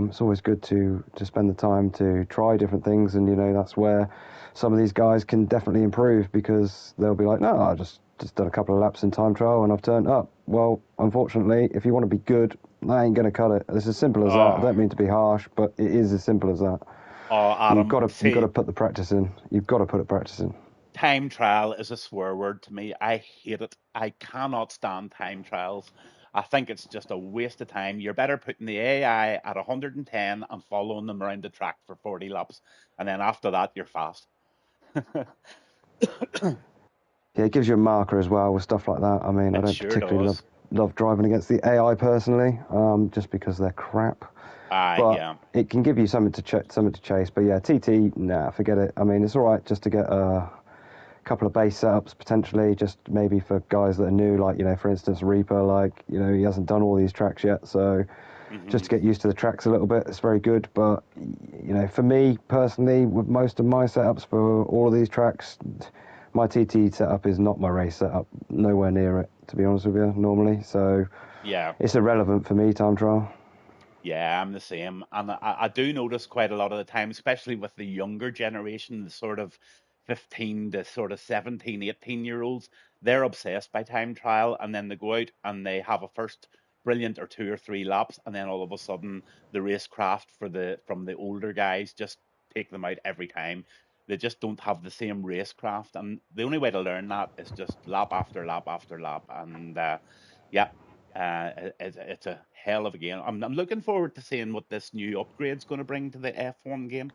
it's always good to spend the time to try different things, and that's where some of these guys can definitely improve, because they'll be like, no, I just done a couple of laps in time trial and I've turned up. Well, unfortunately, if you want to be good, that ain't going to cut it. It's as simple as that. I don't mean to be harsh, but it is as simple as that. Adam, you've got to put the practice in. You've got to put the practice in. Time trial is a swear word to me. I hate it. I cannot stand time trials. I think it's just a waste of time. You're better putting the AI at 110 and following them around the track for 40 laps, and then after that, you're fast. Yeah, it gives you a marker as well with stuff like that. I mean, I don't particularly love driving against the AI personally, just because they're crap. But it can give you something to chase. But yeah, TT, nah, forget it. I mean, it's all right just to get a couple of base setups potentially, just maybe for guys that are new, like, for instance, Reaper, he hasn't done all these tracks yet, so just to get used to the tracks a little bit, it's very good. But, for me personally, with most of my setups for all of these tracks, my TT setup is not my race setup, nowhere near it, to be honest with you, normally. So yeah, it's irrelevant for me, time trial. Yeah, I'm the same. And I do notice quite a lot of the time, especially with the younger generation, the sort of 15 to sort of 17, 18-year olds, they're obsessed by time trial. And then they go out and they have a first brilliant or two or three laps. And then all of a sudden, the racecraft from the older guys just take them out every time. They just don't have the same racecraft. And the only way to learn that is just lap after lap after lap. And yeah, it's a hell of a game. I'm looking forward to seeing what this new upgrade's going to bring to the F1 game.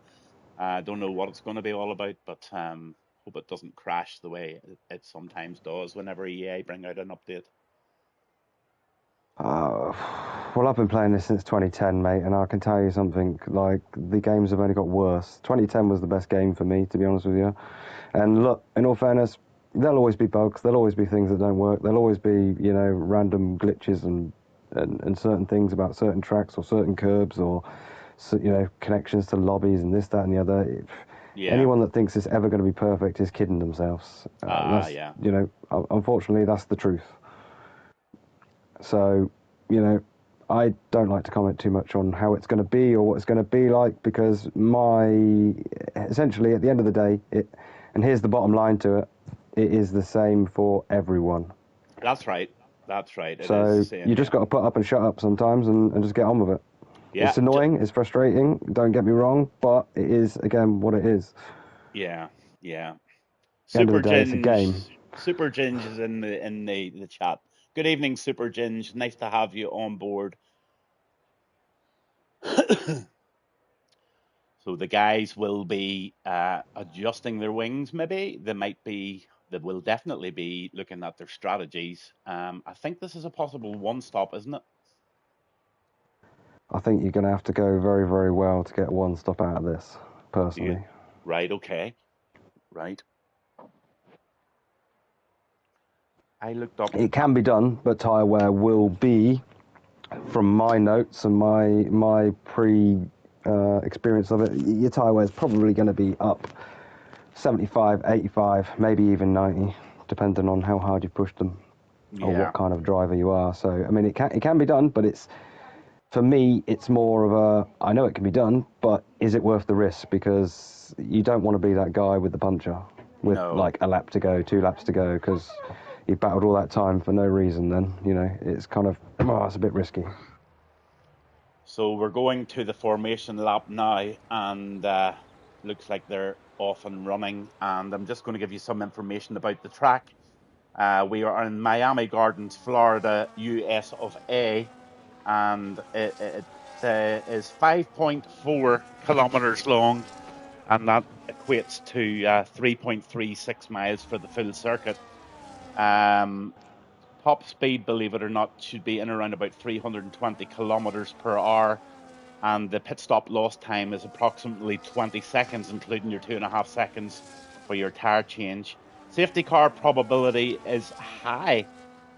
I don't know what it's going to be all about, but hope it doesn't crash the way it sometimes does whenever EA bring out an update. Uh, well, I've been playing this since 2010, mate, and I can tell you something, like, the games have only got worse. 2010 was the best game for me, to be honest with you. And look, in all fairness, there'll always be bugs, there'll always be things that don't work, there'll always be, you know, random glitches and certain things about certain tracks or certain curbs or, you know, connections to lobbies and this, that, and the other. Yeah. Anyone that thinks it's ever going to be perfect is kidding themselves. That's, Yeah. you know, unfortunately, that's the truth. So, you know, I don't like to comment too much on how it's going to be or what it's going to be like, because essentially at the end of the day, and here's the bottom line to it, it is the same for everyone. That's right. That's right. It is So the same, you just got to put up and shut up sometimes and just get on with it. yeah. It's annoying, it's frustrating, don't get me wrong, but it is, again, what it is. Yeah. Yeah. At the end of Super the day, it's a Ginge. game. Super Ginge is in the chat. Good evening, Super Ginge. Nice to have you on board. So the guys will be adjusting their wings. Maybe they will definitely be looking at their strategies. I think this is a possible one stop, isn't it? I think you're going to have to go very, very well to get one stop out of this, personally. Right. Okay. Right. I looked up. It can be done, but tyre wear will be, from my notes and my experience of it, your tyre wear is probably going to be up 75, 85, maybe even 90, depending on how hard you push them or Yeah. what kind of driver you are. So, I mean, it can be done, but for me, it's more of I know it can be done, but is it worth the risk? Because you don't want to be that guy with the puncher with like a lap to go, 2 laps to go, because you've battled all that time for no reason. Then, you know, it's kind of, it's a bit risky. So we're going to the formation lap now, and looks like they're off and running. And I'm just going to give you some information about the track. We are in Miami Gardens, Florida, US of A, and it is 5.4 kilometers long, and that equates to 3.36 miles for the full circuit. Top speed, believe it or not, should be in around about 320 kilometers per hour, and the pit stop loss time is approximately 20 seconds, including your 2.5 seconds for your tire change. Safety car probability is high.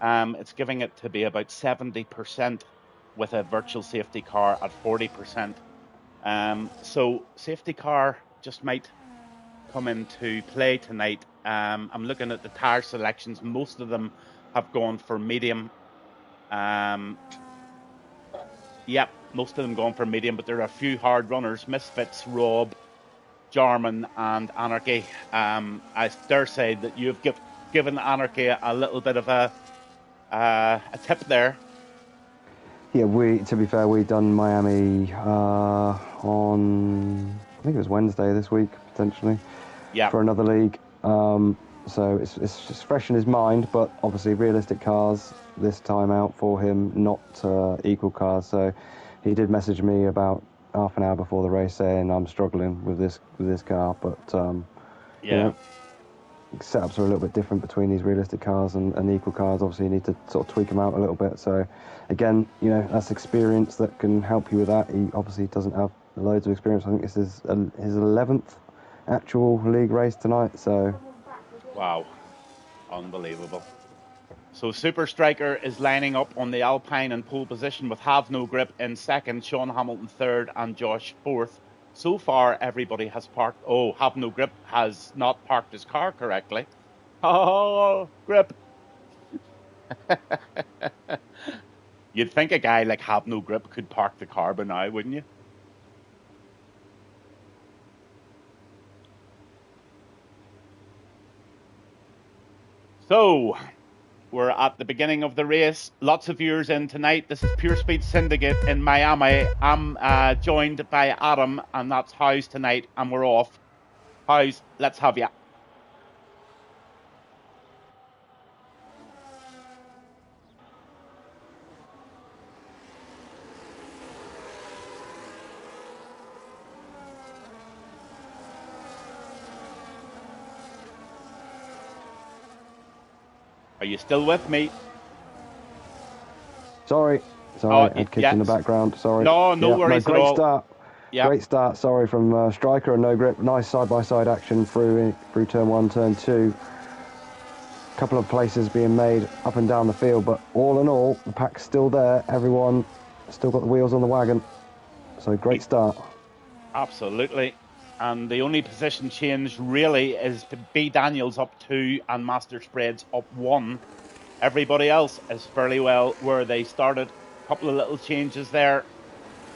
It's giving it to be about 70%, with a virtual safety car at 40%. So safety car just might come into play tonight. I'm looking at the tire selections. Most of them have gone for medium. Yep, most of them gone for medium, but there are a few hard runners: Misfits, Rob, Jarman, and Anarchy. I dare say that you've given Anarchy a little bit of a tip there. Yeah, to be fair, we done Miami on, I think it was Wednesday this week, potentially, for another league. So it's just fresh in his mind, but obviously realistic cars this time out for him, not equal cars. So he did message me about half an hour before the race saying I'm struggling with this car, but you know, setups are a little bit different between these realistic cars and equal cars. Obviously, you need to sort of tweak them out a little bit. So again, you know, that's experience that can help you with that. He obviously doesn't have loads of experience. I think this is his 11th actual league race tonight. So wow, unbelievable. So Super Striker is lining up on the Alpine in pole position, with Have No Grip in second, Sean Hamilton third, and Josh fourth. So far, everybody has parked. Oh, Have No Grip has not parked his car correctly. Oh, Grip. You'd think a guy like Have No Grip could park the car by now, wouldn't you? So, we're at the beginning of the race. Lots of viewers in tonight. This is Pure Speed Syndicate in Miami. I'm joined by Adam, and that's House tonight, and we're off. House, let's have you. Are you still with me? Sorry, Oh, I'd kicked in the background. Sorry. No, no worries great at all. start. Yeah. Great start. Sorry from Striker and No Grip. Nice side-by-side action through turn 1, turn 2. A couple of places being made up and down the field, but all in all, the pack's still there. Everyone still got the wheels on the wagon. So great start. Absolutely. And the only position change really is to B Daniels up 2 and Master Spreads up 1. Everybody else is fairly well where they started. A couple of little changes there,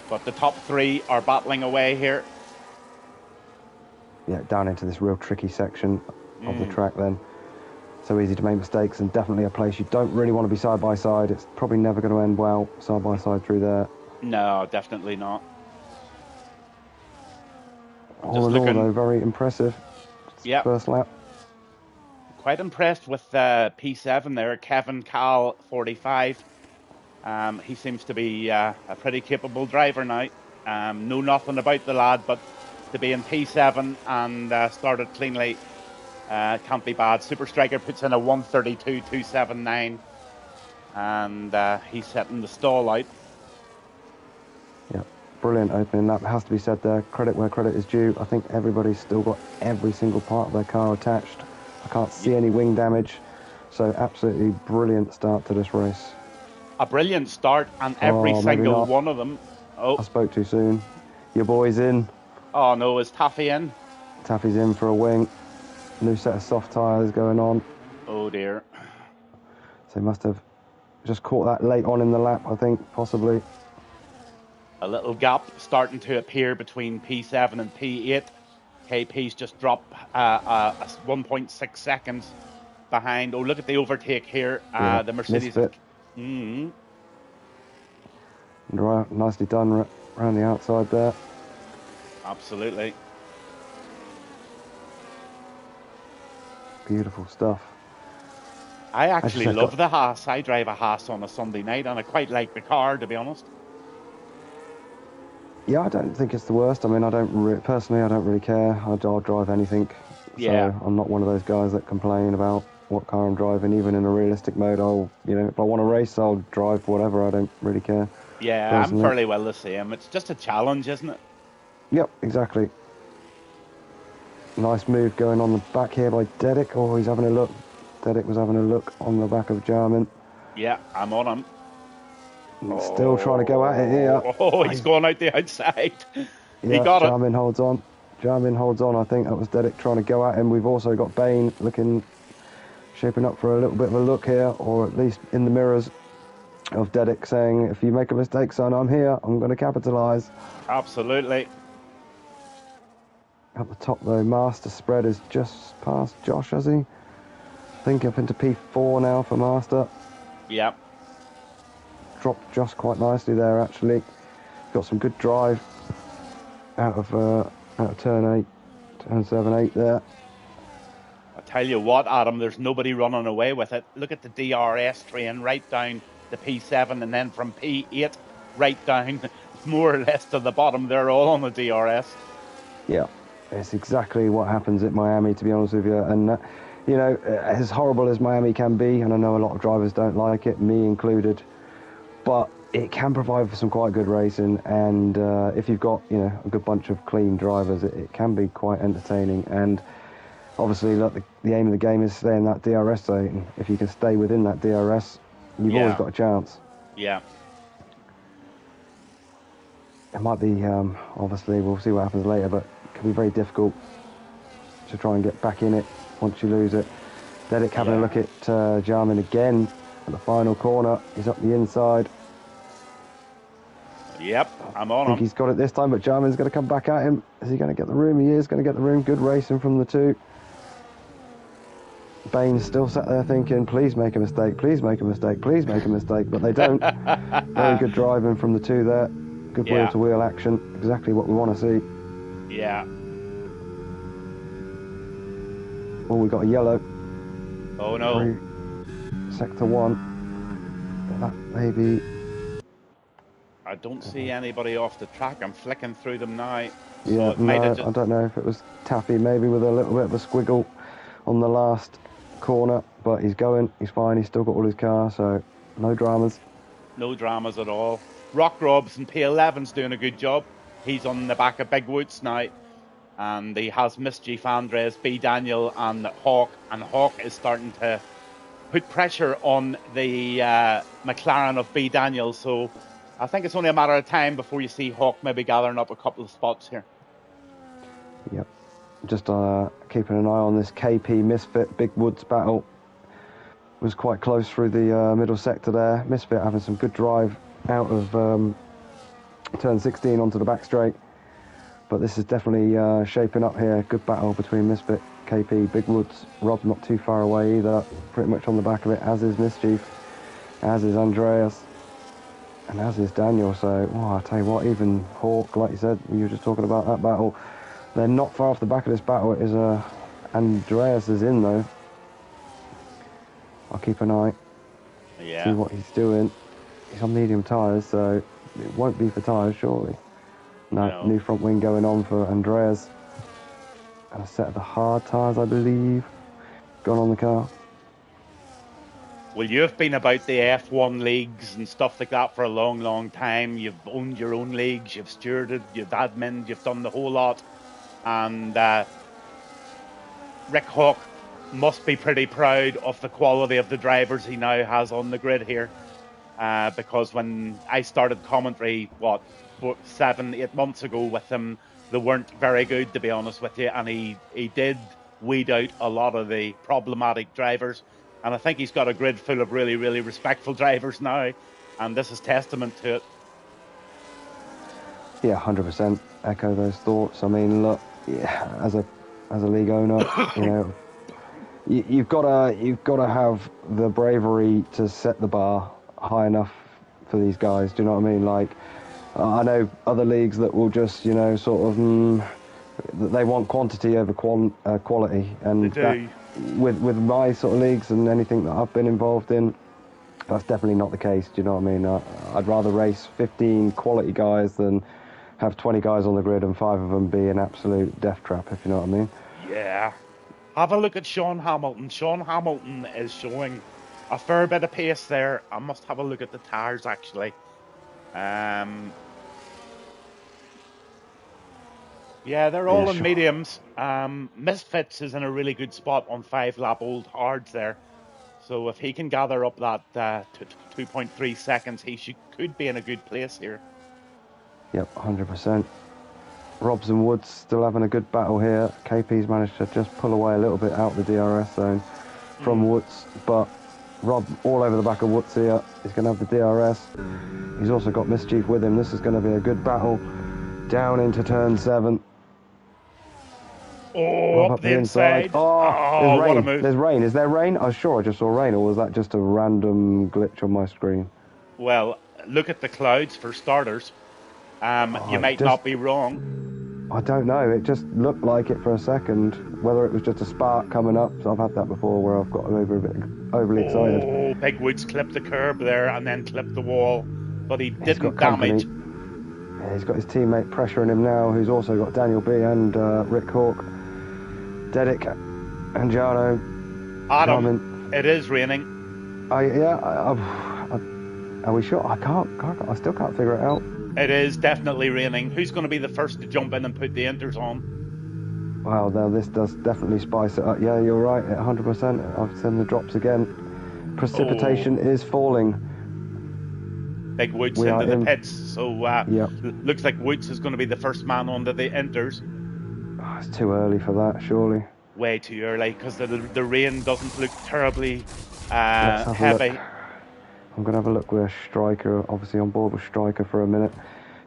but the top 3 are battling away here. Yeah, down into this real tricky section of the track then. So easy to make mistakes, and definitely a place you don't really want to be side by side. It's probably never going to end well side by side through there. No, definitely not. All in all, though, very impressive. Yeah. First lap. Quite impressed with P7 there, Kevin Cal 45. He seems to be a pretty capable driver now. Know nothing about the lad, but to be in P7 and started cleanly can't be bad. Super Striker puts in a 132.279, and he's setting the stall out. Yeah, brilliant opening lap. Has to be said there. Credit where credit is due. I think everybody's still got every single part of their car attached. I can't see any wing damage. So absolutely brilliant start to this race. A brilliant start, and every single one of them. Oh, I spoke too soon. Your boy's in. Oh no, is Taffy in? Taffy's in for a wing. New set of soft tyres going on. Oh dear. So he must have just caught that late on in the lap, I think, possibly. A little gap starting to appear between P7 and P8. KP's just dropped 1.6 seconds behind. Oh, look at the overtake here. Yeah, the Mercedes. Right, nicely done around the outside there. Absolutely. Beautiful stuff. I actually love the Haas. I drive a Haas on a Sunday night, and I quite like the car, to be honest. Yeah, I don't think it's the worst. I mean, personally, I don't really care. I'll drive anything. Yeah. So I'm not one of those guys that complain about what car I'm driving. Even in a realistic mode, if I want to race, I'll drive whatever. I don't really care. Yeah, personally. I'm fairly well the same. It's just a challenge, isn't it? Yep, exactly. Nice move going on the back here by Dedic. Oh, he's having a look. Dedic was having a look on the back of Jarman. Yeah, I'm on him. Still trying to go at it here. Oh, he's going out the outside. Yeah, he got it. Jarman holds on. Jarman holds on. I think that was Dedic trying to go at him. We've also got Bain shaping up for a little bit of a look here, or at least in the mirrors of Dedic saying, if you make a mistake, son, I'm here. I'm going to capitalise. Absolutely. At the top, though, Master Spread is just past Josh, has he? I think up into P4 now for Master. Yep. Dropped just quite nicely there, actually. Got some good drive out of turn 7, 8 there. I tell you what, Adam, there's nobody running away with it. Look at the DRS train right down to P7, and then from P8 right down, more or less to the bottom. They're all on the DRS. Yeah, it's exactly what happens at Miami, to be honest with you. And, as horrible as Miami can be, and I know a lot of drivers don't like it, me included, but it can provide for some quite good racing. And if you've got, a good bunch of clean drivers, it can be quite entertaining. And obviously, look, the aim of the game is to stay in that DRS zone. If you can stay within that DRS, you've always got a chance. Yeah. It might be, obviously, we'll see what happens later, but it can be very difficult to try and get back in it once you lose it. Dedic having a look at Jarman again at the final corner. He's up the inside. Yep, I'm I on think him. he's got it this time, but Jarman's going to come back at him. Is he going to get the room? He is going to get the room. Good racing from the two. Bain's still sat there thinking, please make a mistake, please make a mistake, please make a mistake, but they don't. Very good driving from the two there. Good Yeah. wheel-to-wheel action. Exactly what we want to see. Yeah. Oh, we got a yellow. Oh no. Sector 1. That may be... I don't see anybody off the track. I'm flicking through them now. So Yeah, it might no, have just... I don't know if it was Taffy, maybe with a little bit of a squiggle on the last corner, but he's going, he's fine, he's still got all his car, so no dramas. No dramas at all. Rock Robs and P11's doing a good job. He's on the back of Big Woods now. And he has Mischief, Andres, B. Daniel, and Hawk. And Hawk is starting to put pressure on the McLaren of B. Daniel. So I think it's only a matter of time before you see Hawk maybe gathering up a couple of spots here. Yep. Just keeping an eye on this KP Misfit Big Woods battle. Was quite close through the middle sector there. Misfit having some good drive out of turn 16 onto the back straight. But this is definitely shaping up here. Good battle between Misfit, KP, Big Woods. Rob not too far away either. Pretty much on the back of it, as is Mischief, as is Andreas, and as is Daniel. So, I tell you what, even Hawk, like you said, you were just talking about that battle. They're not far off the back of this battle. It is Andreas is in though. I'll keep an eye. Yeah. See what he's doing. He's on medium tyres, so it won't be for tyres, surely. No, new front wing going on for Andreas. And a set of the hard tyres, I believe, gone on the car. Well, you've been about the F1 leagues and stuff like that for a long, long time. You've owned your own leagues, you've stewarded, you've admin, you've done the whole lot. And Rick Hawk must be pretty proud of the quality of the drivers he now has on the grid here. Because when I started commentary, 7, 8 months ago with him, they weren't very good, to be honest with you, and he did weed out a lot of the problematic drivers, and I think he's got a grid full of really, really respectful drivers now, and this is testament to it. Yeah, 100% echo those thoughts. I mean, look, as a league owner, you've got to have the bravery to set the bar high enough for these guys. Do you know what I mean? Like, I know other leagues that will just, sort of, they want quantity over quality, and that, with my sort of leagues and anything that I've been involved in, that's definitely not the case. Do you know what I mean? I'd rather race 15 quality guys than have 20 guys on the grid and 5 of them be an absolute death trap, if you know what I mean. Yeah. Have a look at Sean Hamilton. Sean Hamilton is showing a fair bit of pace there. I must have a look at the tyres, actually. Yeah, they're all in mediums. Misfits is in a really good spot on 5-lap old hards there. So if he can gather up that 2.3 seconds, he could be in a good place here. Yep, 100%. Robson Woods still having a good battle here. KP's managed to just pull away a little bit out the DRS zone from Woods, but Rob all over the back of Woods here. He's going to have the DRS. He's also got Mischief with him. This is going to be a good battle down into turn 7. Oh, up the inside. Oh, what a move. There's rain. Is there rain? I was sure I just saw rain, or was that just a random glitch on my screen? Well, look at the clouds for starters. You might not be wrong. I don't know. It just looked like it for a second. Whether it was just a spark coming up. So I've had that before where I've got overly excited. Oh, Big Woods clipped the curb there and then clipped the wall. But he didn't damage. Yeah, he's got his teammate pressuring him now, who's also got Daniel B and Rick Hawk. Dedic and Jano. Adam, it is raining. Are we sure? I still can't figure it out. It is definitely raining. Who's going to be the first to jump in and put the inters on? Wow, now this does definitely spice it up. Yeah, you're right, 100%. I've seen the drops again. Precipitation is falling. Big Woods into the pits. So looks like Woods is going to be the first man onto the inters. Oh, it's too early for that, surely. Way too early, because the rain doesn't look terribly heavy. I'm going to have a look with Striker, obviously on board with Striker for a minute.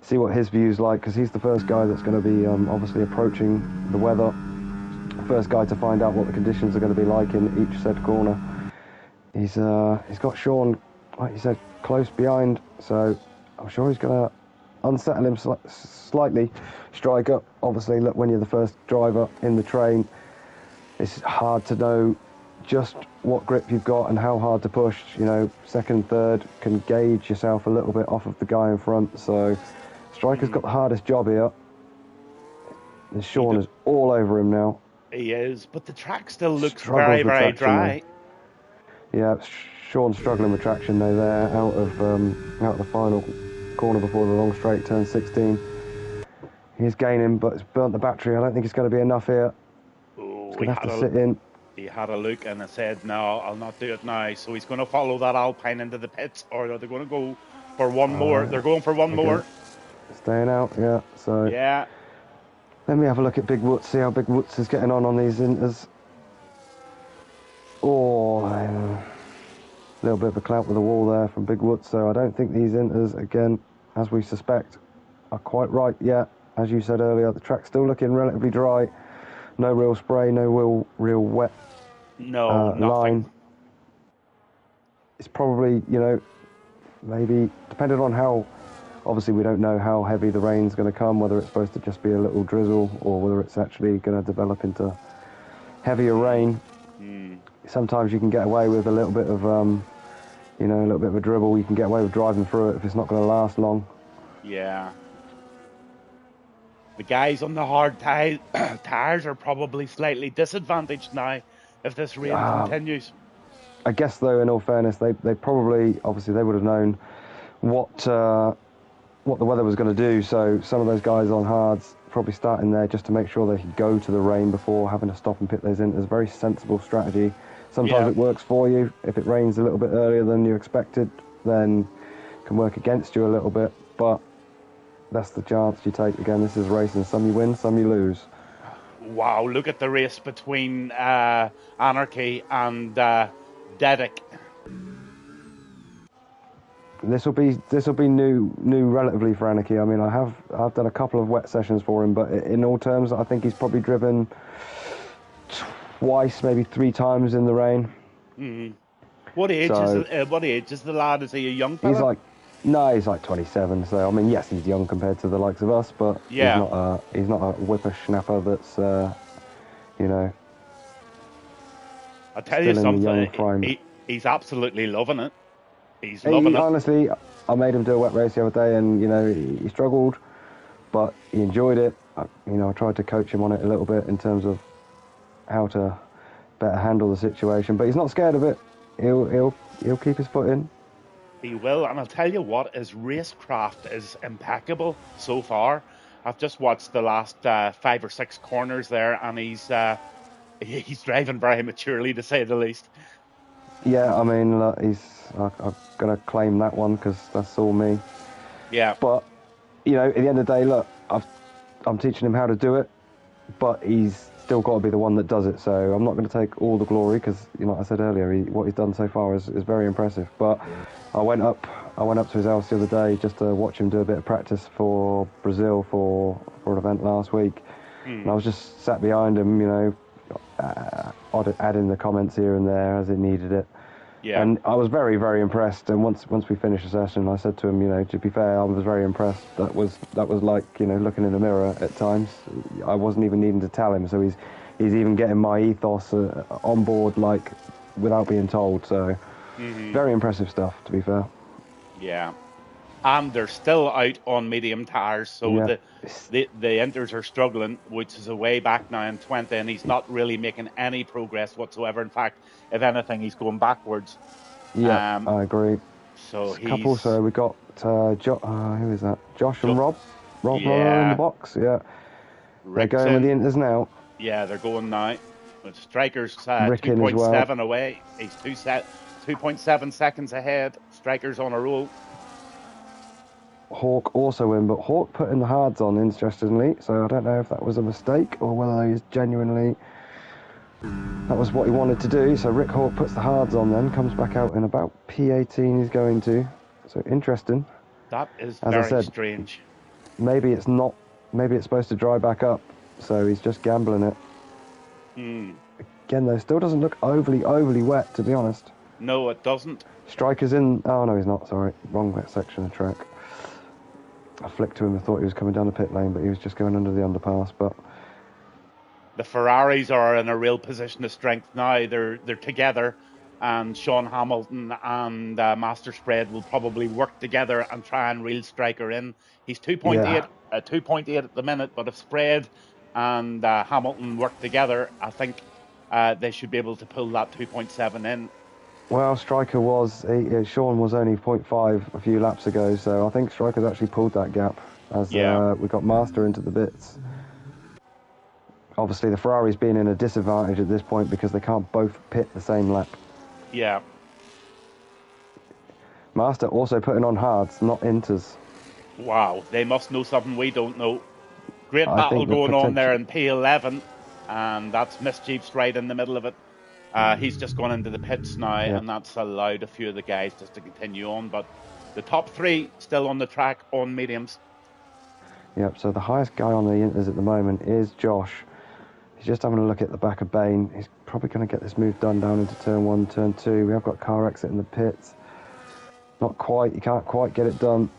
see what his view's like, because he's the first guy that's going to be obviously approaching the weather. First guy to find out what the conditions are going to be like in each said corner. He's got Sean, like you said, close behind, so I'm sure he's going to unsettle him slightly. Striker, obviously, look, when you're the first driver in the train, it's hard to know just what grip you've got and how hard to push. You know, second, third can gauge yourself a little bit off of the guy in front. So Striker's got the hardest job here. And Sean is all over him now. He is, but the track still looks Struggles very, with very traction, dry. Yeah, Sean's struggling with traction though there, out of the final corner before the long straight, turn 16. He's gaining, but it's burnt the battery. I don't think it's going to be enough here. Oh, He's going to have to sit in. He had a look and I said, no, I'll not do it now. So he's going to follow that Alpine into the pits, or they're going to go for one more. They're going for one more. Staying out, yeah. So yeah. Let me have a look at Big Woods, see how Big Woods is getting on these inters. Oh, a little bit of a clout with the wall there from Big Woods, so I don't think these inters, again, as we suspect, are quite right yet. As you said earlier, the track's still looking relatively dry. No real spray, no real wet line. It's probably, you know, maybe, depending on how, obviously we don't know how heavy the rain's going to come, whether it's supposed to just be a little drizzle or whether it's actually going to develop into heavier rain. Sometimes you can get away with a little bit of, you know, a little bit of a dribble. You can get away with driving through it if it's not going to last long. Yeah. The guys on the hard tires are probably slightly disadvantaged now if this rain continues. I guess, though, in all fairness, they probably, obviously, they would have known what the weather was going to do. So some of those guys on hards probably starting there just to make sure they could go to the rain before having to stop and pit those in. It's a very sensible strategy. Sometimes it works for you. If it rains a little bit earlier than you expected, then it can work against you a little bit. But that's the chance you take. Again, this is racing. Some you win, some you lose. Wow, look at the race between Anarchy and Dedic. This will be new relatively for Anarchy. I mean, I've done a couple of wet sessions for him, but in all terms, I think he's probably driven twice, maybe 3 times in the rain. Mm-hmm. What age is the lad? Is he a young fella? He's like 27. So I mean, yes, he's young compared to the likes of us, but he's not a whippersnapper that's you know. I'll tell you something. He's absolutely loving it. He's loving it. Honestly, I made him do a wet race the other day, and you know he struggled, but he enjoyed it. I tried to coach him on it a little bit in terms of how to better handle the situation, but he's not scared of it. He'll keep his foot in. He will, and I'll tell you what, his racecraft is impeccable so far. I've just watched the last 5 or 6 corners there, and he's driving very maturely, to say the least. Yeah, I mean, look, I'm going to claim that one because that's all me. Yeah. But, you know, at the end of the day, look, I'm teaching him how to do it, but he's still got to be the one that does it. So I'm not going to take all the glory because, you know, like I said earlier, what he's done so far is very impressive. But I went up to his house the other day just to watch him do a bit of practice for Brazil for an event last week. And I was just sat behind him, you know, adding the comments here and there as it needed it. Yeah. And I was very, very impressed. And once we finished the session, I said to him, you know, to be fair, I was very impressed. That was like, you know, looking in the mirror at times. I wasn't even needing to tell him, so he's even getting my ethos on board, like, without being told. So very impressive stuff, to be fair. Yeah. And they're still out on medium tires, so the Inters are struggling, which is a way back now in 20, and he's not really making any progress whatsoever. In fact, if anything, he's going backwards. Yeah, I agree. So a couple. So we got who is that? Josh and Rob. Rob in the box. Yeah, they're going with the Inters now. Yeah, they're going now. But Striker's 2.7 away. He's 2.7 seconds ahead. Striker's on a roll. Hawk also in, but Hawk putting the hards on, interestingly, so I don't know if that was a mistake or whether he's genuinely, that was what he wanted to do. So Rick Hawk puts the hards on, then comes back out in about P18 he's going to, so interesting. That is very strange. maybe it's not. Maybe it's supposed to dry back up, so he's just gambling it. Again, though, still doesn't look overly wet, to be honest. No, it doesn't. Striker's in. Oh no, he's not. Sorry, wrong wet section of track. I flicked to him and thought he was coming down the pit lane, but he was just going under the underpass. But The Ferraris are in a real position of strength now. They're together, and Sean Hamilton and Master Spread will probably work together and try and reel Striker in. He's 2.8, 2.8 at the minute, but if Spread and Hamilton work together, I think they should be able to pull that 2.7 in. well, Striker was. Sean was only 0.5 a few laps ago, so I think Striker's actually pulled that gap as we got Master into the bits. Obviously, the Ferrari's been in a disadvantage at this point because they can't both pit the same lap. Yeah. Master also putting on hards, not inters. Wow, they must know something we don't know. Great I battle think the going on there in P11, and that's Mischief's right in the middle of it. He's just gone into the pits now, and that's allowed a few of the guys just to continue on. But the top three still on the track on mediums. Yep, so the highest guy on the inters at the moment is Josh. He's just having a look at the back of Bain. He's probably going to get this move done down into turn 1, turn 2. We have got car exit in the pits. Not quite, you can't quite get it done.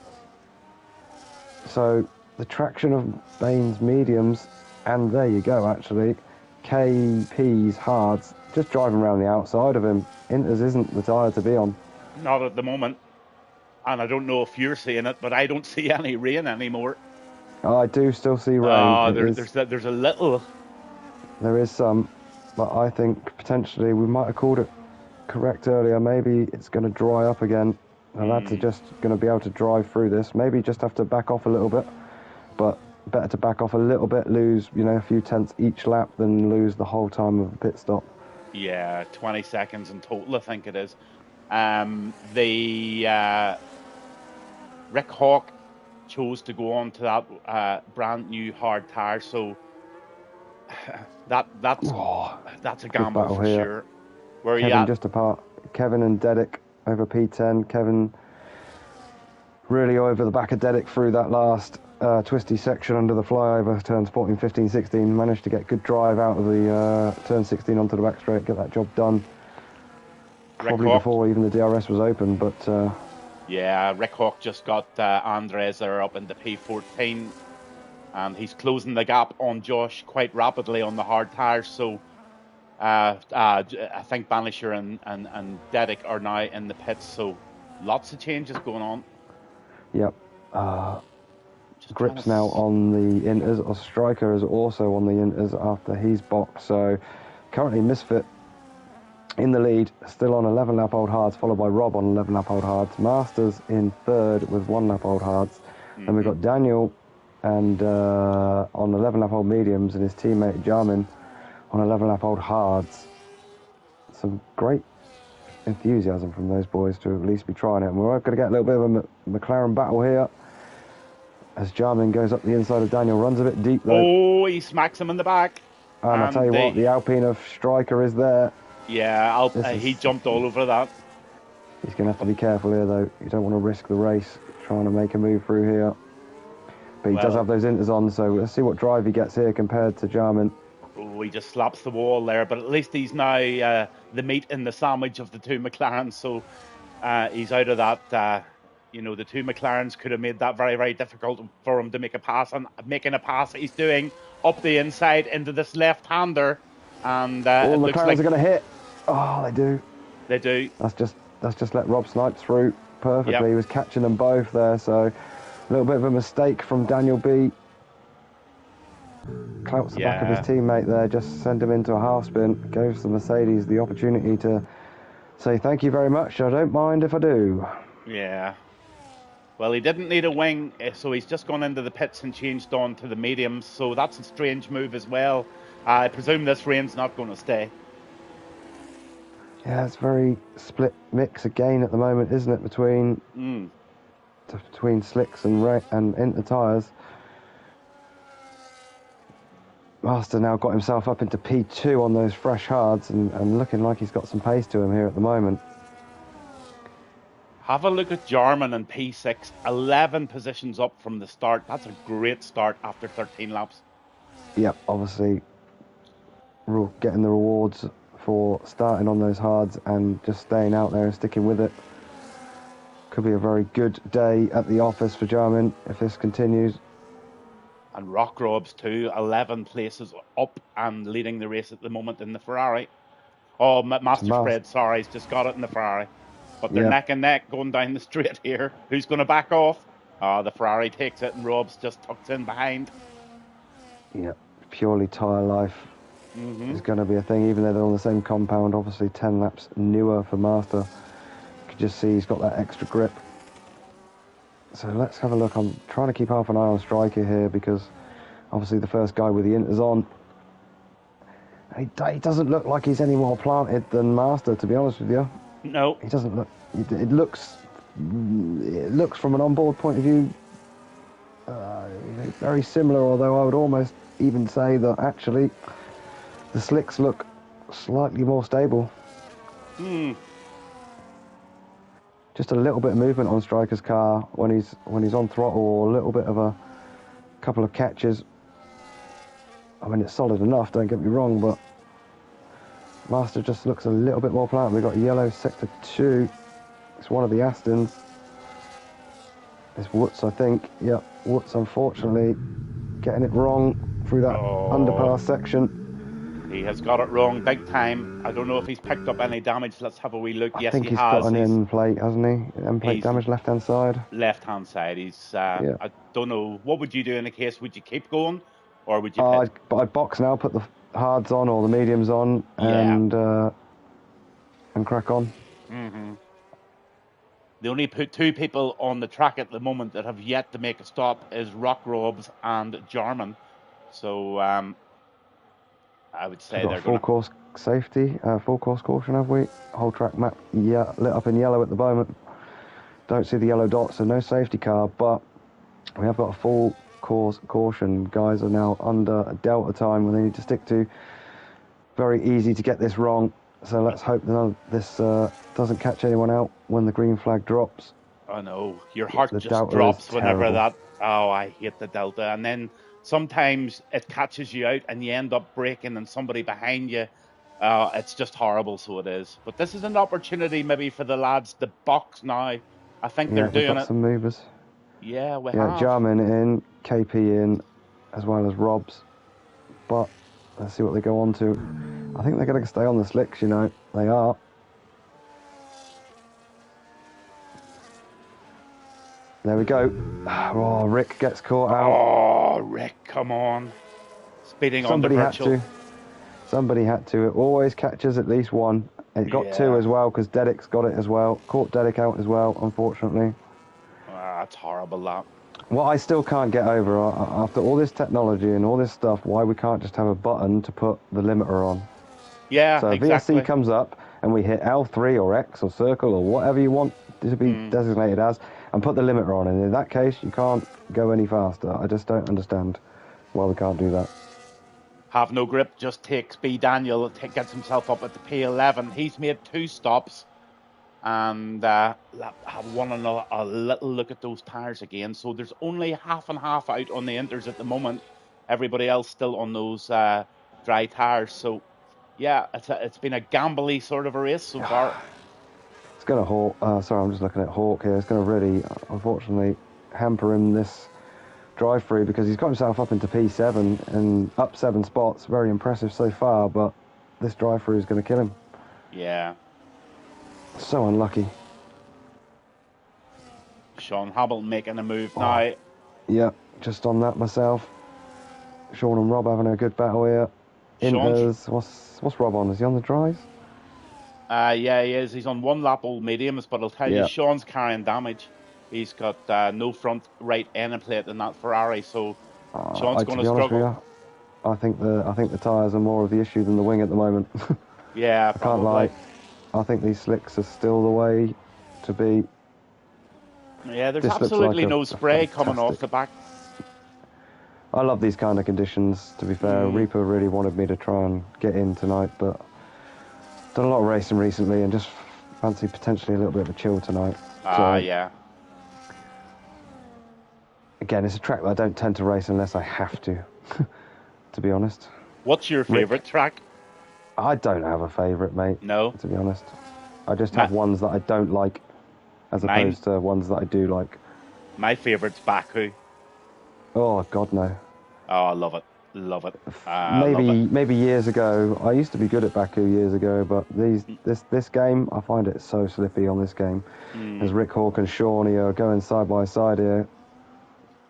So the traction of Bain's mediums, and there you go actually, KP's hards, just driving around the outside of him. Inters isn't the tyre to be on. Not at the moment. And I don't know if you're seeing it, but I don't see any rain anymore. I do still see rain. There's a little. There is some, but I think potentially we might have called it correct earlier. Maybe it's going to dry up again. The lads are just going to be able to drive through this. Maybe just have to back off a little bit, but better to back off a little bit, lose a few tenths each lap than lose the whole time of a pit stop. Yeah, 20 seconds in total, I think it is. Rick Hawk chose to go on to that brand new hard tyre, so that's a gamble for sure. Where are you Kevin at? just apart. Kevin and Dedick over P10. Kevin really over the back of Dedick through that last twisty section under the flyover, turns 14, 15, 16. Managed to get good drive out of the turn 16 onto the back straight, get that job done. Probably before even the DRS was open, but... yeah, Rick Hawk just got Andres there up into P14, and he's closing the gap on Josh quite rapidly on the hard tyres, so I think Banisher and Dedick are now in the pits, so lots of changes going on. Yep. Grip's now on the inters, or Striker is also on the inters after he's boxed, so currently Misfit in the lead, still on 11 lap old hards, followed by Rob on 11 lap old hards. Masters in third with 1 lap old hards. Then we've got Daniel and on 11 lap old mediums, and his teammate Jarmin on 11 lap old hards. Some great enthusiasm from those boys to at least be trying it. And we're going to get a little bit of a McLaren battle here as Jarmin goes up the inside of Daniel, runs a bit deep though. Oh, he smacks him in the back. And I'll tell you what, the Alpine of Striker is there. Yeah, he jumped all over that. He's going to have to be careful here, though. You don't want to risk the race trying to make a move through here. But he does have those inters on, so let's see what drive he gets here compared to Jarmin. Oh, he just slaps the wall there, but at least he's now the meat in the sandwich of the two McLarens, so he's out of that. The two McLarens could have made that very, very difficult for him to make a pass, and making a pass he's doing up the inside into this left-hander. And all it the looks McLarens like are going to hit. Oh, they do. They do. That's just let Rob snipe through perfectly. Yep. He was catching them both there, so a little bit of a mistake from Daniel B. Clouts the back of his teammate there, just send him into a half spin, gives the Mercedes the opportunity to say thank you very much, I don't mind if I do. Yeah. Well, he didn't need a wing, so he's just gone into the pits and changed on to the mediums, so that's a strange move as well. I presume this rain's not going to stay. Yeah, it's very split mix again at the moment, isn't it, between slicks and inter tyres. Master now got himself up into P2 on those fresh hards and looking like he's got some pace to him here at the moment. Have a look at Jarman and P6, 11 positions up from the start. That's a great start after 13 laps. Yep, obviously getting the rewards for starting on those hards and just staying out there and sticking with it. Could be a very good day at the office for Jarman if this continues. And Rock Robs too, 11 places up and leading the race at the moment in the Ferrari. Oh, Master Fred, sorry, he's just got it in the Ferrari. But they're neck and neck going down the straight here. Who's going to back off? The Ferrari takes it and Robs just tucks in behind. Yeah, purely tyre life is going to be a thing, even though they're on the same compound. Obviously 10 laps newer for Master. You can just see he's got that extra grip. So let's have a look. I'm trying to keep half an eye on Striker here because obviously the first guy with the inters on. He doesn't look like he's any more planted than Master, to be honest with you. No. He doesn't look... It looks from an onboard point of view very similar, although I would almost even say that actually the slicks look slightly more stable. Just a little bit of movement on Striker's car when he's on throttle, or a little bit of a couple of catches. I mean, it's solid enough, don't get me wrong, but Master just looks a little bit more planted. We've got yellow sector 2. It's one of the Astons. It's Woods, I think. Yep, Woods, unfortunately, getting it wrong through that underpass section. He has got it wrong big time. I don't know if he's picked up any damage. Let's have a wee look. Yes, he has. I think he's got an end plate, hasn't he? End plate damage, left-hand side. Left-hand side. He's, I don't know. What would you do in a case? Would you keep going? Or would you I'd box now, put the hards on or the mediums on, and crack on. The only two people on the track at the moment that have yet to make a stop is Rock Robs and Jarman. So I would say they're full course safety, full course caution, have we? Whole track map lit up in yellow at the moment. Don't see the yellow dots, so no safety car, but we have got a full course caution. Guys are now under a delta time when they need to stick to. Very easy to get this wrong, so let's hope that this doesn't catch anyone out when the green flag drops. I know, your heart just drops whenever that. Oh, I hate the delta. And then sometimes it catches you out and you end up braking and somebody behind you. It's just horrible, so it is. But this is an opportunity maybe for the lads to box now. I think they're doing it. Some movers. Yeah, we have. Jarman in, KP in, as well as Robs. But let's see what they go on to. I think they're going to stay on the slicks, you know. They are. There we go. Oh, Rick gets caught out. Oh, Rick, come on. Speeding on the virtual. Somebody had to. It always catches at least one. It got two as well, because Dedek's got it as well. Caught Dedek out as well, unfortunately. That's horrible, that. What I still can't get over, after all this technology and all this stuff, why we can't just have a button to put the limiter on. Yeah, so exactly. VSC comes up and we hit L3 or X or circle or whatever you want to be designated as, and put the limiter on. And in that case, you can't go any faster. I just don't understand why we can't do that. Have no grip, just takes B. Daniel, gets himself up at the P11. He's made 2 stops. And I want a little look at those tyres again. So there's only half and half out on the inters at the moment. Everybody else still on those dry tyres. So yeah, it's been a gambly sort of a race so far. It's going to Hawk. Sorry, I'm just looking at Hawk here. It's going to really, unfortunately, hamper him this drive-through because he's got himself up into P7 and up 7 spots. Very impressive so far, but this drive-through is going to kill him. Yeah. So unlucky. Sean Hamilton making a move now. Yeah, just on that myself. Sean and Rob having a good battle here. What's Rob on? Is he on the dries? Yeah, he is. He's on 1 lap old mediums, but I'll tell you, Sean's carrying damage. He's got no front right end plate in that Ferrari, so Sean's going to struggle. I think the tyres are more of the issue than the wing at the moment. Yeah, I can't lie. I think these slicks are still the way to be. Yeah, there's absolutely no spray coming off the back. I love these kind of conditions, to be fair. Reaper really wanted me to try and get in tonight, but done a lot of racing recently and just fancy potentially a little bit of a chill tonight. Yeah. Again, it's a track that I don't tend to race unless I have to, to be honest. What's your favourite track? I don't have a favourite, mate. No. To be honest, I just Ma- have ones that I don't like, as Mine- opposed to ones that I do like. My favourite's Baku. Oh God, no. Oh, I love it. Love it. Love it. Maybe years ago. I used to be good at Baku years ago, but this game, I find it so slippy on this game. As Rick Hawke and Sean here are going side by side here.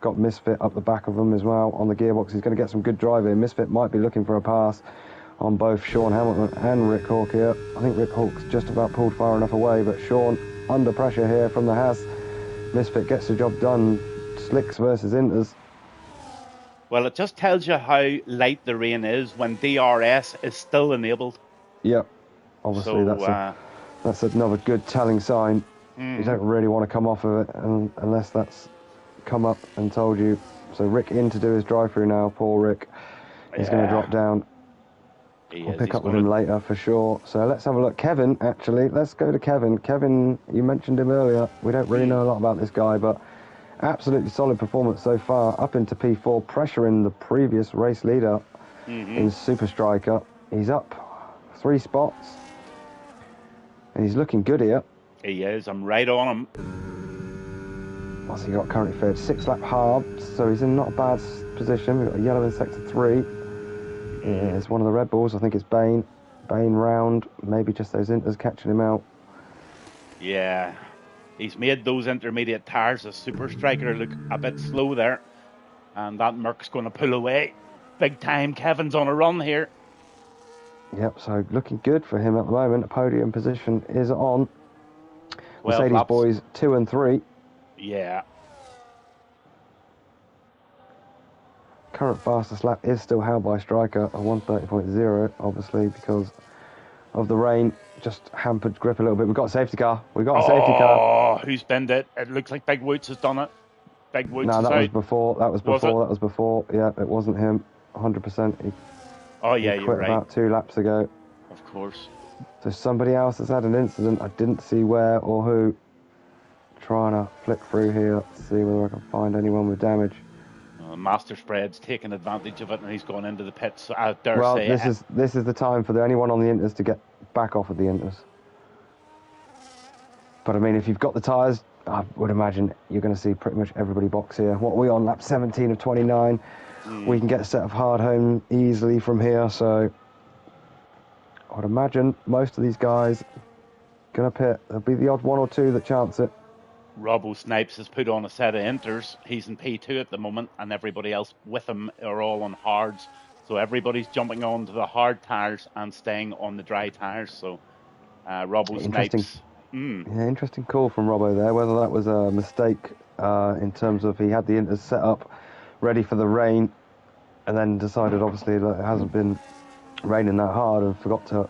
Got Misfit up the back of them as well on the gearbox. He's going to get some good drive here. Misfit might be looking for a pass on both Sean Hamilton and Rick Hawke here. I think Rick Hawke's just about pulled far enough away, but Sean under pressure here from the Haas. Misfit gets the job done. Slicks versus Inters. Well, it just tells you how light the rain is when DRS is still enabled. Yep. Obviously, So, that's another good telling sign. You don't really want to come off of it unless that's come up and told you. So Rick in to do his drive-through now. Poor Rick. He's going to drop down. We'll pick up with him later for sure. So let's have a look. Kevin, actually. Let's go to Kevin. Kevin, you mentioned him earlier. We don't really know a lot about this guy, but absolutely solid performance so far. Up into P4, pressuring the previous race leader in Super Striker. He's up 3 spots. And he's looking good here. He is. I'm right on him. What's he got currently third? 6-lap halves, so he's in not a bad position. We've got a yellow in sector 3. Yeah, it's one of the Red Bulls. I think it's Bain. Bain round. Maybe just those Inters catching him out. Yeah. He's made those intermediate tyres of Super Striker look a bit slow there. And that Merc's going to pull away. Big time. Kevin's on a run here. Yep, so looking good for him at the moment. A podium position is on. 12 Mercedes laps. boys 2 and 3. Yeah. Current fastest lap is still held by Striker, a 1:30.0, obviously, because of the rain. Just hampered grip a little bit. We've got a safety car. We've got a safety car. Oh, who's been it? It looks like Big Woods has done it. Big Woods No, is that out. was before. That was Was before. it? That was before. Yeah, it wasn't him. 100%. He Oh, yeah, quit you're right. about 2 laps ago. Of course. So somebody else has had an incident. I didn't see where or who. Trying to flick through here to see whether I can find anyone with damage. Master Spread's taking advantage of it, and he's gone into the pits. I dare Well, say. this is the time for anyone on the Inters to get back off of the Inters. But I mean, if you've got the tyres, I would imagine you're going to see pretty much everybody box here. What are we on? Lap 17 of 29. We can get a set of hard home easily from here. So I would imagine most of these guys going to pit. There'll be the odd 1 or 2 that chance it. Robbo Snipes has put on a set of Inters. He's in P2 at the moment, and everybody else with him are all on hards. So everybody's jumping onto the hard tyres and staying on the dry tyres. So Robbo Snipes. Yeah, interesting call from Robbo there. Whether that was a mistake in terms of he had the Inters set up ready for the rain and then decided obviously that it hasn't been raining that hard and forgot to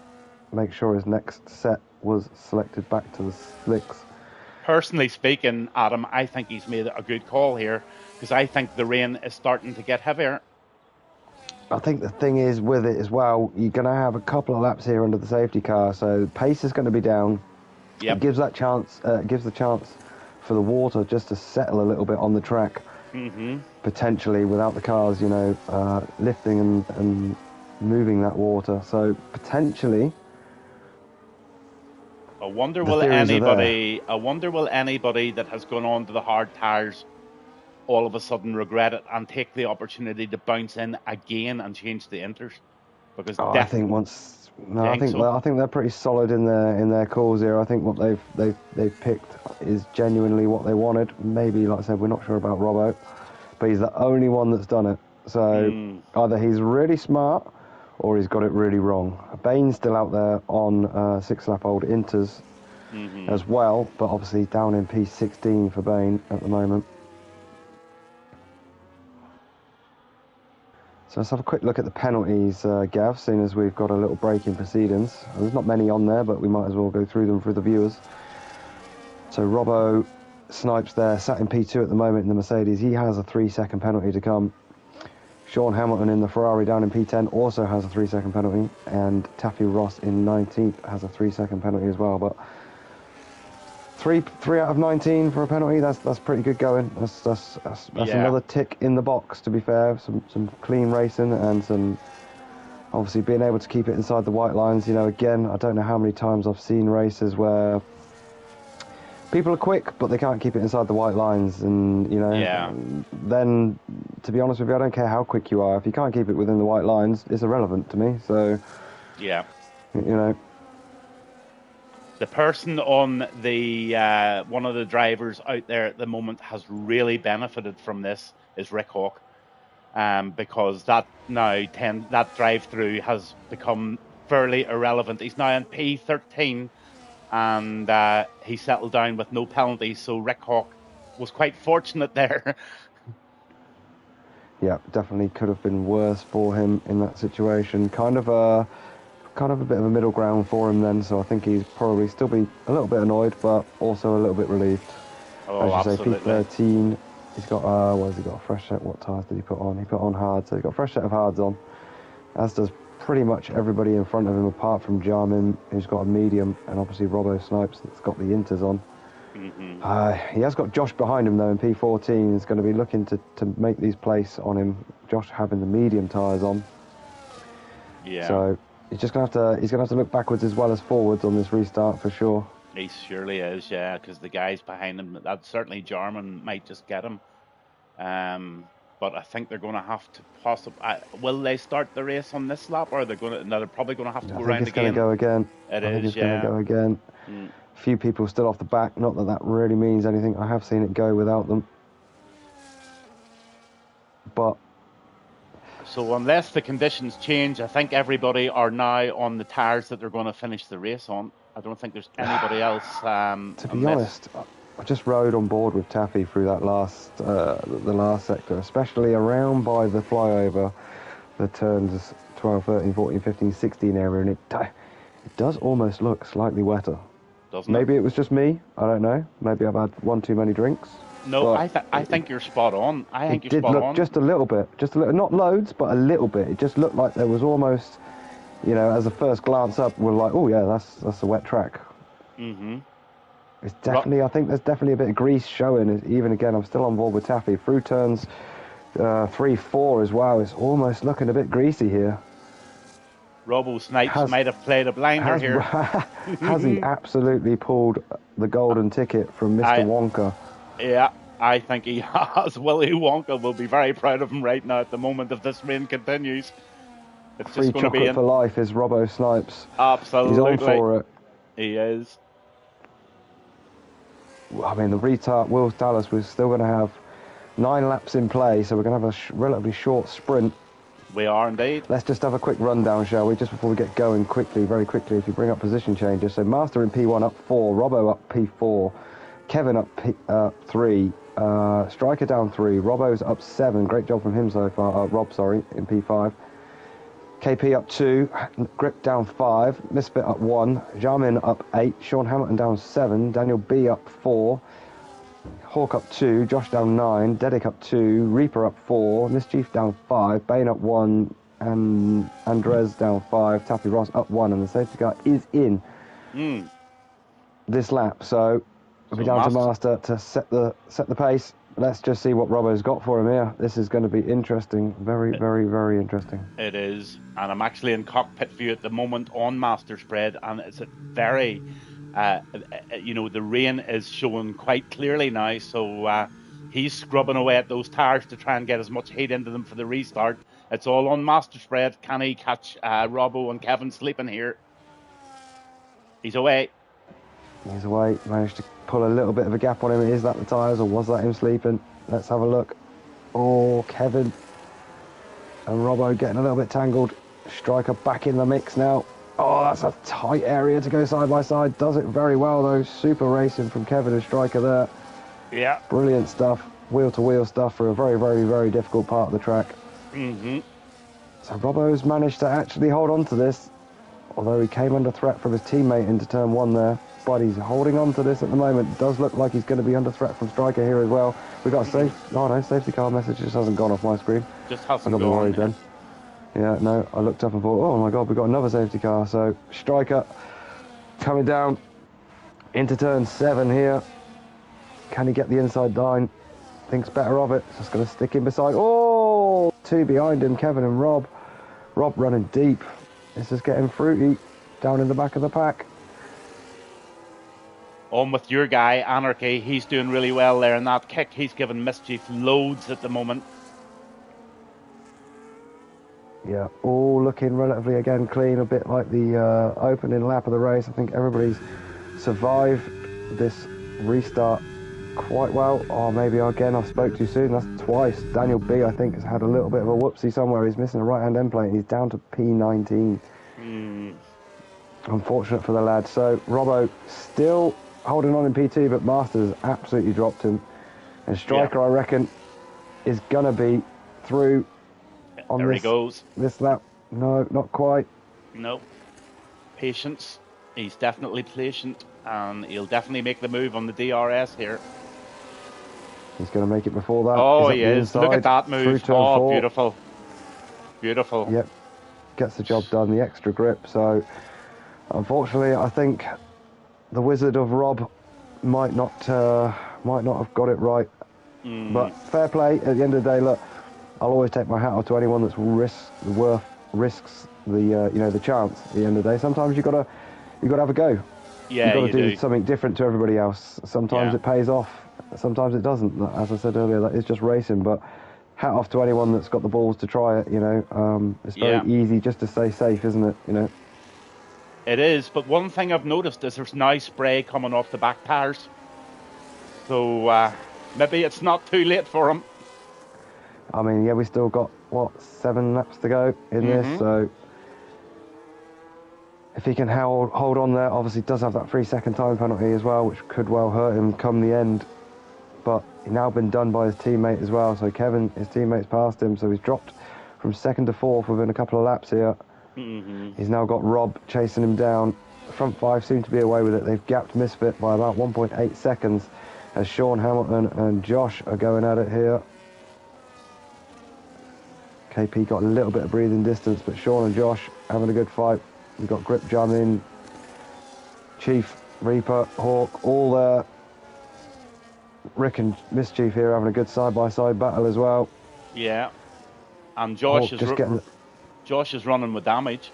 make sure his next set was selected back to the slicks. Personally speaking, Adam, I think he's made a good call here because I think the rain is starting to get heavier. I think the thing is with it as well, you're going to have a couple of laps here under the safety car, so pace is going to be down. Yep. It gives that chance, gives the chance for the water just to settle a little bit on the track, potentially without the cars, lifting and moving that water. So potentially. I wonder will anybody that has gone on to the hard tyres all of a sudden regret it and take the opportunity to bounce in again and change the Inters? Because I think they're pretty solid in their calls here. I think what they've picked is genuinely what they wanted. Maybe, like I said, we're not sure about Robbo, but he's the only one that's done it. So either he's really smart or he's got it really wrong. Bain's still out there on 6-lap-old Inters as well, but obviously down in P16 for Bain at the moment. So let's have a quick look at the penalties, Gav, seeing as we've got a little break in proceedings. There's not many on there, but we might as well go through them for the viewers. So Robbo Snipes there, sat in P2 at the moment in the Mercedes. He has a 3-second penalty to come. Sean Hamilton in the Ferrari down in P10 also has a 3-second penalty, and Taffy Ross in 19th has a 3-second penalty as well. But Three out of 19 for a penalty. That's pretty good going. That's Yeah. another tick in the box. To be fair, some clean racing and some obviously being able to keep it inside the white lines. You know, again, I don't know how many times I've seen races where people are quick, but they can't keep it inside the white lines. And, you know, Yeah. then, to be honest with you, I don't care how quick you are. If you can't keep it within the white lines, it's irrelevant to me. So, Yeah. you know. The person on the one of the drivers out there at the moment has really benefited from this is Rick Hawke, because that drive-through has become fairly irrelevant. He's now in P13, and he settled down with no penalties. So Rick Hawke was quite fortunate there. Yeah, definitely could have been worse for him in that situation. Kind of a bit of a middle ground for him then. So I think he's probably still be a little bit annoyed, but also a little bit relieved. Oh, As you absolutely. say, P13. He's got what has he got? A fresh set. What tyres did he put on? He put on hard, so he's got a fresh set of hards on. As does pretty much everybody in front of him, apart from Jarmin, who's got a medium, and obviously Robbo Snipes that's got the inters on. Mm-hmm. He has got Josh behind him though in P14. He's going to be looking to make these place on him. Josh having the medium tyres on. Yeah. So he's gonna have to look backwards as well as forwards on this restart for sure. He surely is, yeah, because the guys behind him, that certainly Jarman might just get him. But I think they're going to have to possibly. Will they start the race on this lap, or are they going to? No, they're probably going to have to go around again. I think it's going to go again. It I think is, it's going to go again. A few people still off the back. Not that that really means anything. I have seen it go without them. But so unless the conditions change, I think everybody are now on the tyres that they're going to finish the race on. I don't think there's anybody else. To be honest, I just rode on board with Taffy through that the last sector, especially around by the flyover, the turns 12, 13, 14, 15, 16 area, and it does almost look slightly wetter. Doesn't Maybe it? it was just me. I don't know. Maybe I've had one too many drinks. No, I think you're spot on. I think you're It did spot look on. just a little bit, not loads, but a little bit. It just looked like there was almost, you know, as a first glance up, we're like, oh yeah, that's a wet track. Mm-hmm. It's definitely, I think there's definitely a bit of grease showing. Even again, I'm still on board with Taffy. Through turns 3, 4 as well. It's almost looking a bit greasy here. Robbo Snipes might have played a blinder here. Has he absolutely pulled the golden ticket from Mr. Wonka? Yeah, I think he has. Willy Wonka will be very proud of him right now at the moment if this rain continues. It's Free just going to be chocolate for life is Robbo Snipes. Absolutely. He's on for it. He is. I mean, the retard will tell us we're still going to have 9 laps in play, so we're going to have a relatively short sprint. We are indeed. Let's just have a quick rundown, shall we, just before we get going quickly, very quickly, if you bring up position changes. So Master in P1 up 4, Robbo up P4, Kevin up 3, Striker down 3, Robbo's up 7, great job from him so far, Rob, sorry, in P5. KP up 2, Grip down 5, Misfit up 1, Jamin up 8, Sean Hamilton down 7, Daniel B up 4, Hawk up 2, Josh down 9, Dedic up 2, Reaper up 4, Mischief down 5, Bane up 1, and Andres down 5, Taffy Ross up 1, and the safety car is in this lap. So we'll be down to Master to set the pace. Let's just see what Robbo's got for him here. This is going to be interesting. Very, very, very interesting. It is. And I'm actually in cockpit view at the moment on Master Spread, and it's a very... the rain is showing quite clearly now, so he's scrubbing away at those tires to try and get as much heat into them for the restart. It's all on Master Spread. Can he catch Robbo and Kevin sleeping here? He's away. He's away. Managed to pull a little bit of a gap on him. Is that the tyres or was that him sleeping? Let's have a look. Oh, Kevin and Robbo getting a little bit tangled. Striker back in the mix now. Oh, that's a tight area to go side by side. Does it very well, though. Super racing from Kevin and Striker there. Yeah. Brilliant stuff. Wheel-to-wheel stuff for a very, very, very difficult part of the track. Mm-hmm. So Robbo's managed to actually hold on to this, although he came under threat from his teammate into turn 1 there. But he's holding on to this at the moment. It does look like he's going to be under threat from Striker here as well. We've got a safety car message just hasn't gone off my screen. Just hasn't I got gone. worried then. Yeah, no, I looked up and thought, oh my God, we've got another safety car. So Striker coming down. Into turn 7 here. Can he get the inside line? Thinks better of it. Just going to stick in beside. Oh, 2 behind him, Kevin and Rob. Rob running deep. This is getting fruity down in the back of the pack. On with your guy, Anarchy. He's doing really well there in that kick. He's given Mischief loads at the moment. Yeah, all looking relatively, again, clean, a bit like the opening lap of the race. I think everybody's survived this restart quite well. Oh, maybe again I spoke too soon. That's twice. Daniel B, I think, has had a little bit of a whoopsie somewhere. He's missing a right-hand end plate and he's down to P19. Unfortunate for the lad. So Robbo still holding on in P2, but Masters absolutely dropped him. And Striker, I reckon, is going to be through on there he goes. This lap. No, not quite. No. Patience. He's definitely patient, and he'll definitely make the move on the DRS here. He's going to make it before that. Oh, he is. Look at that move. Oh, 4. Beautiful. Beautiful. Yep. Gets the job done, the extra grip. So, unfortunately, I think the Wizard of Rob might not have got it right. But fair play. At the end of the day, look, I'll always take my hat off to anyone that's risks the the chance. At the end of the day, sometimes you gotta have a go. Yeah, you've got to do something different to everybody else. Sometimes it pays off, sometimes it doesn't. As I said earlier, that is just racing. But hat off to anyone that's got the balls to try it. It's very easy just to stay safe, isn't it? It is. But one thing I've noticed is there's now spray coming off the back tires. So maybe it's not too late for him. I mean, yeah, we still got 7 laps to go in this, so if he can hold on there, obviously does have that 3-second time penalty as well, which could well hurt him come the end. But he's now been done by his teammate as well. So Kevin, his teammate's passed him, so he's dropped from 2nd to 4th within a couple of laps here. He's now got Rob chasing him down. The front 5 seem to be away with it. They've gapped Misfit by about 1.8 seconds as Sean Hamilton and Josh are going at it here. KP got a little bit of breathing distance, but Sean and Josh having a good fight. We've got Grip Jamming, Chief, Reaper, Hawk, all there. Rick and Mischief here having a good side-by-side battle as well. Yeah. And Josh Josh is running with damage.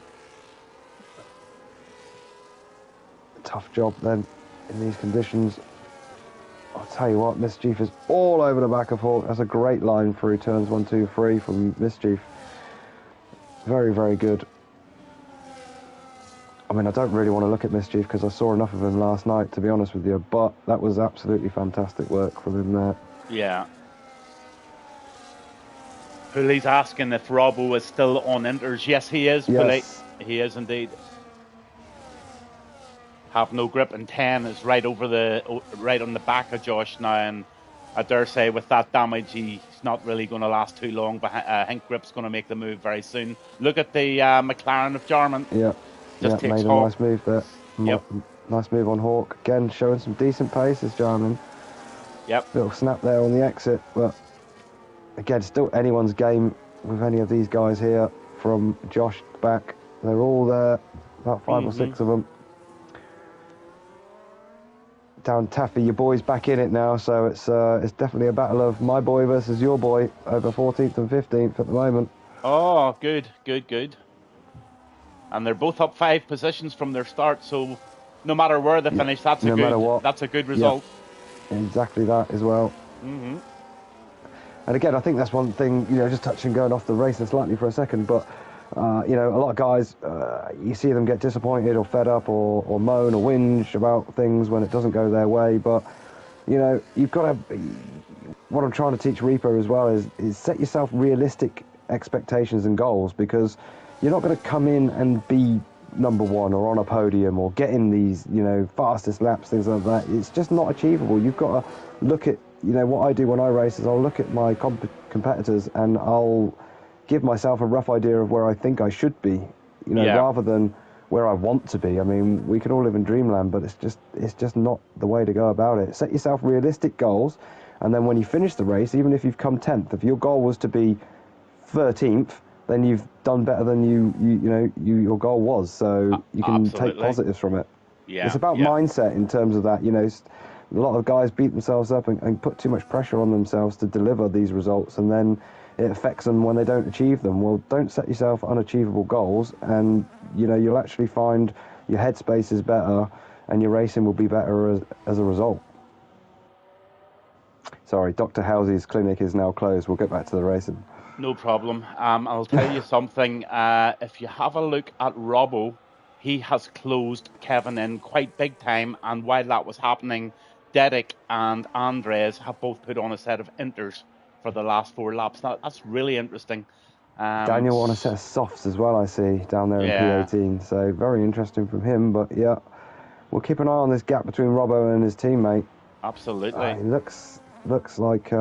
Tough job then in these conditions. I'll tell you what, Mischief is all over the back of Hawk. That's a great line through turns 1, 2, 3 from Mischief. Very, very good. I mean, I don't really want to look at Mischief because I saw enough of him last night, to be honest with you, but that was absolutely fantastic work from him there. Yeah. Pooley's asking if Robbo is still on inters. Yes, he is, Pooley. He is indeed. Have no grip, and 10 is right on the back of Josh now, and I dare say with that damage he's not really going to last too long, but I think Grip's going to make the move very soon. Look at the McLaren of Jarman. Just takes made a nice move there. Nice move on Hawk. Again, showing some decent pace as Jarman. Little snap there on the exit, but again, still anyone's game with any of these guys here from Josh back. They're all there, about 5 or 6 of them. Down Taffy, your boy's back in it now, so it's definitely a battle of my boy versus your boy over 14th and 15th at the moment. Oh, good. And they're both up 5 positions from their start, so no matter where they finish, that's a good result. Exactly that as well. And again, I think that's one thing, just touching, going off the racing slightly for a second, but a lot of guys, you see them get disappointed or fed up or moan or whinge about things when it doesn't go their way. But, you've got to... What I'm trying to teach Reaper as well is set yourself realistic expectations and goals, because you're not going to come in and be number 1 or on a podium or get in these, fastest laps, things like that. It's just not achievable. You've got to look at, what I do when I race is I'll look at my competitors and I'll give myself a rough idea of where I think I should be, rather than where I want to be. I mean, we can all live in dreamland, but it's just not the way to go about it. Set yourself realistic goals, and then when you finish the race, even if you've come 10th, if your goal was to be 13th, then you've done better than your goal was. So you can take positives from it. Yeah, It's about yeah. mindset in terms of that. A lot of guys beat themselves up and put too much pressure on themselves to deliver these results, and then it affects them when they don't achieve them. Well, don't set yourself unachievable goals, and you'll actually find your headspace is better, and your racing will be better as a result. Sorry, Dr. Housey's clinic is now closed. We'll get back to the racing. No problem. I'll tell you something. If you have a look at Robbo, he has closed Kevin in quite big time. And while that was happening, Derek and Andres have both put on a set of inters for the last 4 laps. That's really interesting. Daniel on a set of softs as well, I see, down there Yeah. in P18. So very interesting from him. But yeah, we'll keep an eye on this gap between Robbo and his teammate. Absolutely. It looks like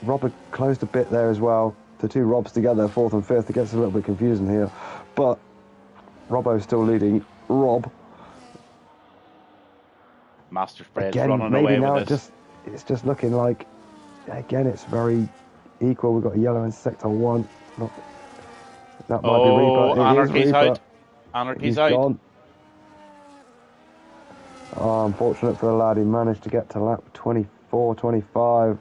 Robert closed a bit there as well. The two Robs together, 4th and 5th. It gets a little bit confusing here, but Robbo's still leading Rob. Master Spread's Again, running maybe away now with this. it's just looking like, again, it's very equal. We've got a yellow in sector 1. That might be Reaper. Anarchy's Reaper. out. Anarchy's He's out. gone. Oh, unfortunate for the lad. He managed to get to lap 24, 25.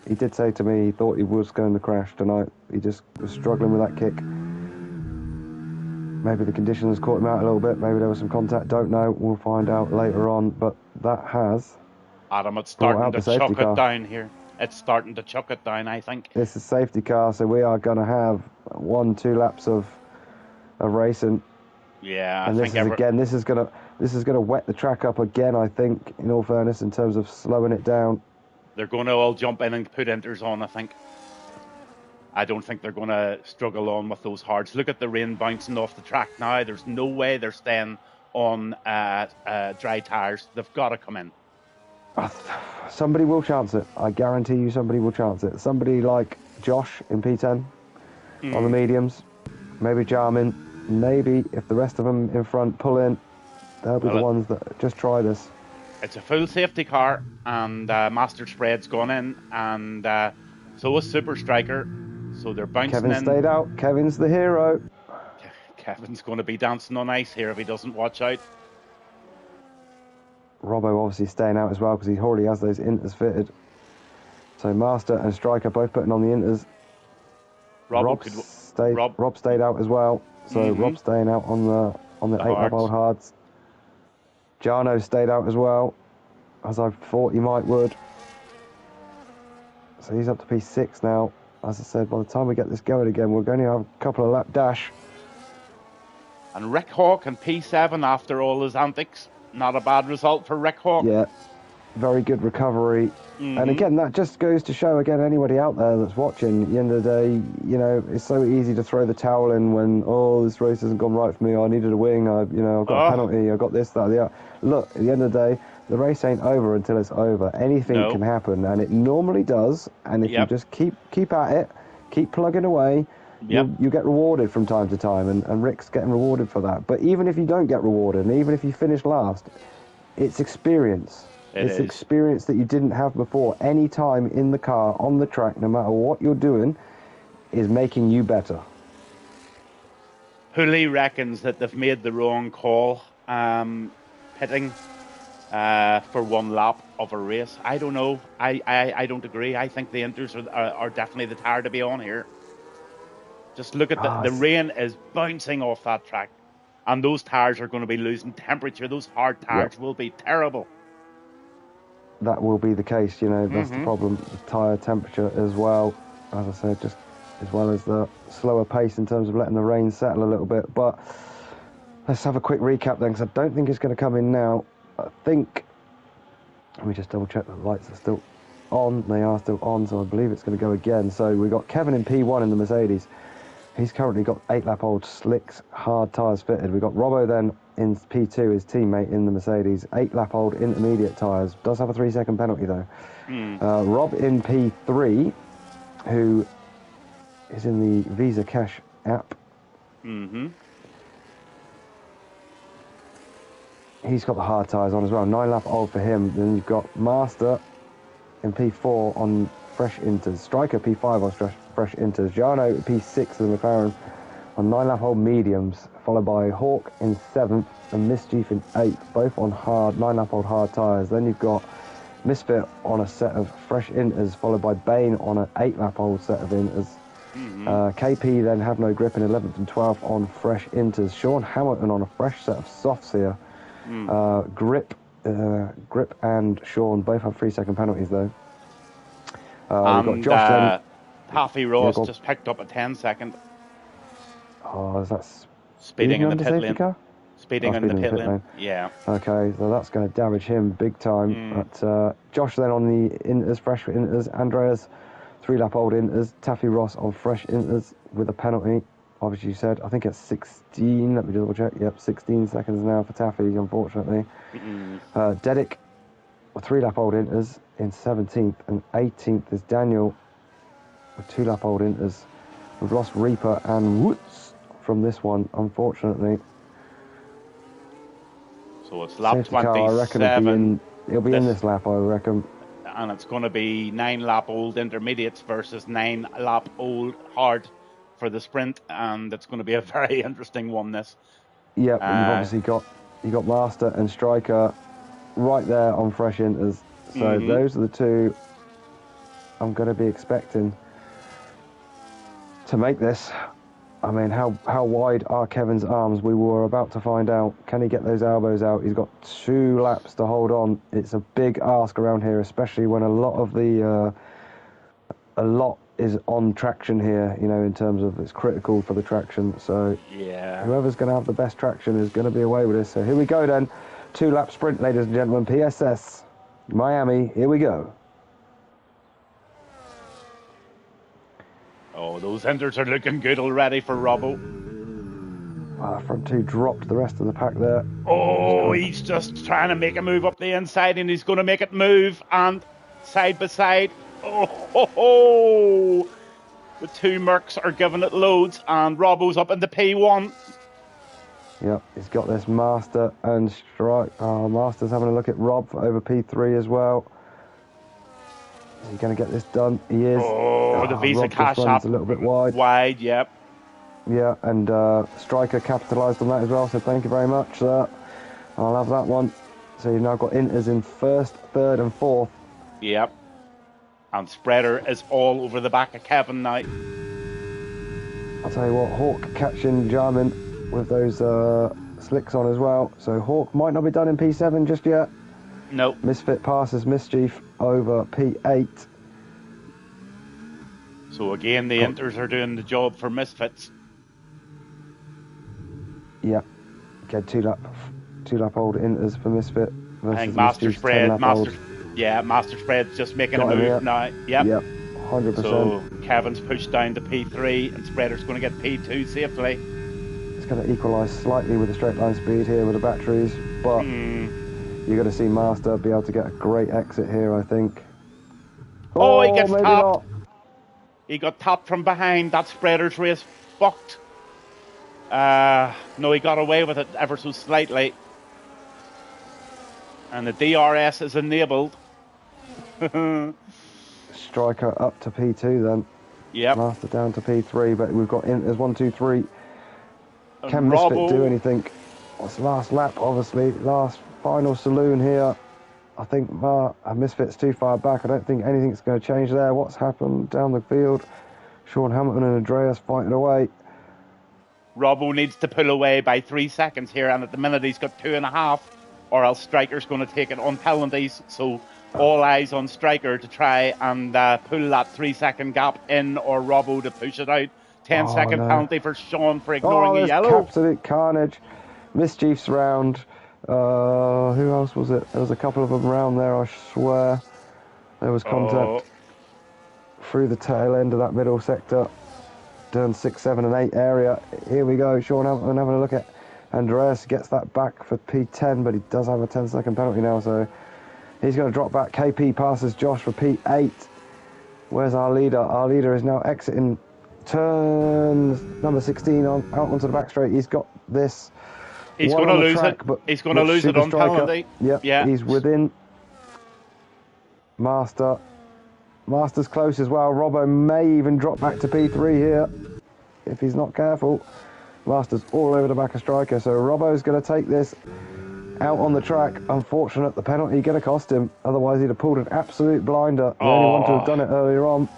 He did say to me he thought he was going to crash tonight. He just was struggling with that kick. Maybe the conditions caught him out a little bit. Maybe there was some contact. Don't know. We'll find out later on. But that has... Adam, it's brought starting out to the safety chuck car. it down here. It's starting to chuck it down, I think. This is safety car, so we are going to have 1-2 laps of racing. Yeah, And this is going to wet the track up again, I think, in all fairness, in terms of slowing it down. they're going to all jump in and put inters on, I think. I don't think they're going to struggle on with those hards. Look at the rain bouncing off the track now. There's no way they're staying on dry tyres. They've got to come in. Somebody will chance it. I guarantee you somebody will chance it. Somebody like Josh in P10 on the mediums. Maybe Jarmin. Maybe if the rest of them in front pull in, they'll be the ones that just try this. It's a full safety car, and Master Spread's gone in, and so is Super Striker. So they're bouncing Kevin in. stayed out. Kevin's the hero. Kevin's going to be dancing on ice here if he doesn't watch out. Robbo obviously staying out as well because he already has those inters fitted. So Master and Striker both putting on the inters. Rob stayed out as well. So Rob's staying out on the 8-lap-old hards. Jarno stayed out as well, as I thought he would. So he's up to P6 now. As I said, by the time we get this going again, we're going to have a couple of lap dash. And Rick Hawk in P7 after all his antics. Not a bad result for Rick Hawk. Yeah, very good recovery. And again, that just goes to show, again, anybody out there that's watching, at the end of the day, it's so easy to throw the towel in when, this race hasn't gone right for me, I needed a wing, I've got a penalty, I've got this, that, the other. Look, at the end of the day, the race ain't over until it's over. Anything can happen, and it normally does, and if you just keep at it, keep plugging away, you get rewarded from time to time, and Rick's getting rewarded for that. But even if you don't get rewarded, and even if you finish last, it's experience. It's experience that you didn't have before. Any time in the car, on the track, no matter what you're doing, is making you better. Hooley reckons that they've made the wrong call, pitting for 1 lap of a race. I don't know. I don't agree. I think the inters are definitely the tire to be on here. Just look at the rain is bouncing off that track, and those tires are going to be losing temperature. Those hard tires will be terrible. That will be the case, that's the problem. The tyre temperature as well, as I said, just as well as the slower pace in terms of letting the rain settle a little bit. But let's have a quick recap then, because I don't think it's going to come in now. I think, let me just double check that the lights are still on. They are still on, so I believe it's going to go again. So we've got Kevin in P1 in the Mercedes. He's currently got 8-lap-old slicks, hard tyres fitted. We've got Robbo then in P2, his teammate in the Mercedes, 8-lap-old intermediate tyres. Does have a 3-second penalty though. Rob in P3, who is in the Visa Cash app. He's got the hard tyres on as well, 9-lap-old for him. Then you've got Master in P4 on fresh inters. Striker P5 on fresh inters. Jarno P6 of the McLaren on 9-lap-old mediums, followed by Hawk in 7th and Mischief in 8th, both on hard 9-lap-old hard tyres. Then you've got Misfit on a set of fresh inters, followed by Bane on an 8-lap-old set of inters. KP then have no grip in 11th and 12th on fresh inters. Sean Hamilton on a fresh set of softs here. Grip and Sean both have 3-second penalties though. We've got Josh then. Taffy Ross just picked up a 10-second. Oh, is that Speeding in the under pit safety lane. car? Speeding in the pit lane. Yeah. Okay, so that's going to damage him big time. But Josh then on the inters, fresh inters. Andreas, 3-lap-old inters. Taffy Ross on fresh inters with a penalty. Obviously, you said, I think it's 16. Let me double check. Yep, 16 seconds now for Taffy, unfortunately. Dedic, 3-lap-old inters in 17th, and 18th is Daniel with 2-lap-old inters. We've lost Reaper and Woods from this one, unfortunately. So it's lap Safety car, 27. I reckon it'll be in this lap, I reckon. And it's going to be 9-lap-old intermediates versus 9-lap-old hard for the sprint, and it's going to be a very interesting one, this. Yeah, but you've obviously got Master and Striker right there on fresh inters. So those are the two I'm going to be expecting to make this. I mean, how wide are Kevin's arms? We were about to find out. Can he get those elbows out? He's got 2 laps to hold on. It's a big ask around here, especially when a lot is on traction here, you know, in terms of it's critical for the traction. So yeah, whoever's going to have the best traction is going to be away with this. So here we go then. 2-lap sprint, ladies and gentlemen. PSS, Miami, here we go. Oh, those inters are looking good already for Robbo. Front 2 dropped the rest of the pack there. Oh, he's just trying to make a move up the inside, and he's going to make it move, and side by side. Oh, ho, ho. The 2 Mercs are giving it loads, and Robbo's up in the P1. Yep, he's got this Master and Strike. Oh, Master's having a look at Rob for over P3 as well. Is he going to get this done? He is. Oh, the Visa Rob Cash just App. runs a little bit wide. Wide, yep. Yeah, and Striker capitalised on that as well, so thank you very much, sir. I'll have that one. So you've now got inters in 1st, 3rd and 4th. Yep. And Spreader is all over the back of Kevin now. I'll tell you what, Hawk catching Jarman with those slicks on as well. So Hawk might not be done in P7 just yet. Nope. Misfit passes Mischief over P8. So again, the inters are doing the job for Misfits. Yeah. Okay, 2-lap-old inters for Misfit versus I think Master Spread, Mischief's Master Spread's just making Got a him, move yeah. now. Yep. Yep, 100%. So Kevin's pushed down to P3, and Spreader's going to get P2 safely. It's going to equalise slightly with the straight line speed here with the batteries, but you're going to see Master be able to get a great exit here, I think. Oh, he gets maybe topped. not. He got topped from behind. That Spreader's race fucked. No, he got away with it ever so slightly. And the DRS is enabled. Striker up to P2 then. Yep. Master down to P3, but we've got inters 1, 2, 3. Can Misfit do anything? It's last lap, obviously. Last final saloon here. I think Misfit's too far back. I don't think anything's going to change there. What's happened down the field? Sean Hamilton and Andreas fighting away. Robbo needs to pull away by 3 seconds here, and at the minute he's got 2.5, or else Striker's going to take it on penalties. So all eyes on Striker to try and pull that 3-second gap in, or Robbo to push it out. 10-second penalty for Sean for ignoring a yellow. Absolute carnage. Mischief's round. Who else was it? There was a couple of them around there, I swear. There was contact through the tail end of that middle sector. Turn 6, 7 and 8 area. Here we go. Sean Hamilton having a look at Andreas. Gets that back for P10, but he does have a 10-second penalty now, so he's going to drop back. KP passes Josh for P8. Where's our leader? Our leader is now exiting turn number 16 out onto the back straight. He's got this. He's going to lose it. He's going to lose it on penalty. Yep. Yeah. He's within. Master's close as well. Robbo may even drop back to P3 here if he's not careful. Masters all over the back of Striker. So Robbo's going to take this out on the track. Unfortunate, the penalty going to cost him. Otherwise, he'd have pulled an absolute blinder. The only one to have done it earlier on.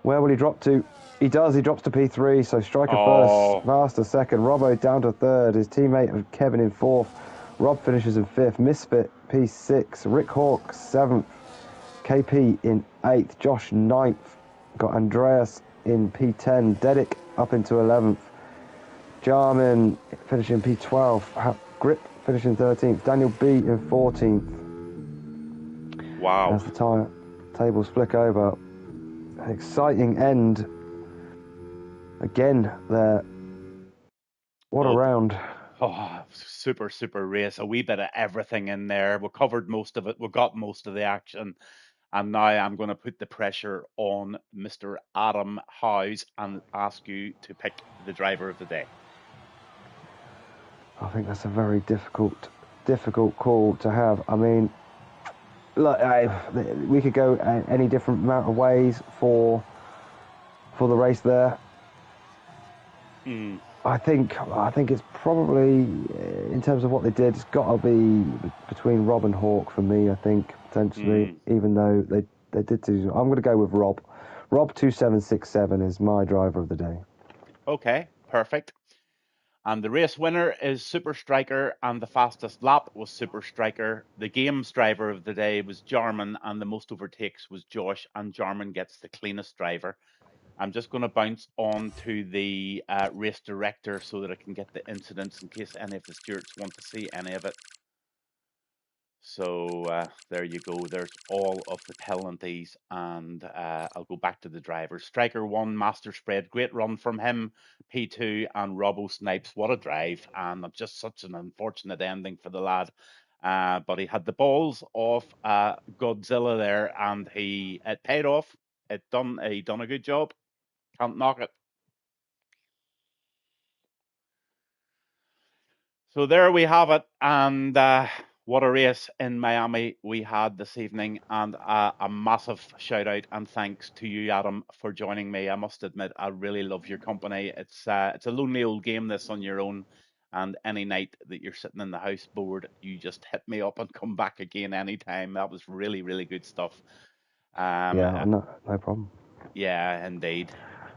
Where will he drop to? He does. He drops to P3. So Striker first, Master second. Robbo down to third. His teammate Kevin in fourth. Rob finishes in fifth. Misfit P6. Rick Hawk seventh. KP in eighth. Josh ninth. Got Andreas in P10. Dedic up into 11th. Jarman finishing P12. Grip finishing 13th. Daniel B in 14th. Wow. As the tables flick over. An exciting end. Again there. What a round. Oh, super, super race. A wee bit of everything in there. We covered most of it. We got most of the action. And now I'm going to put the pressure on Mr. Adam Howes and ask you to pick the driver of the day. I think that's a very difficult call to have. I mean, look, we could go any different amount of ways for the race there. I think it's probably, in terms of what they did, it's got to be between Rob and Hawk for me. I think potentially, even though they did do. I'm going to go with Rob. Rob 2767 is my driver of the day. Okay, perfect. And the race winner is Super Striker, and the fastest lap was Super Striker. The games driver of the day was Jarman, and the most overtakes was Josh, and Jarman gets the cleanest driver. I'm just going to bounce on to the race director so that I can get the incidents in case any of the stewards want to see any of it. So there you go. There's all of the penalties, and I'll go back to the drivers. Striker 1, Master Spread, great run from him. P2 and Robbo Snipes, what a drive, and just such an unfortunate ending for the lad. But he had the balls of Godzilla there, and it paid off. He done a good job. Can't knock it. So there we have it, and what a race in Miami we had this evening, and a massive shout out and thanks to you, Adam, for joining me. I must admit, I really love your company. It's a lonely old game, this, on your own, and any night that you're sitting in the house bored, you just hit me up and come back again anytime. That was really, really good stuff. No problem. Yeah, indeed.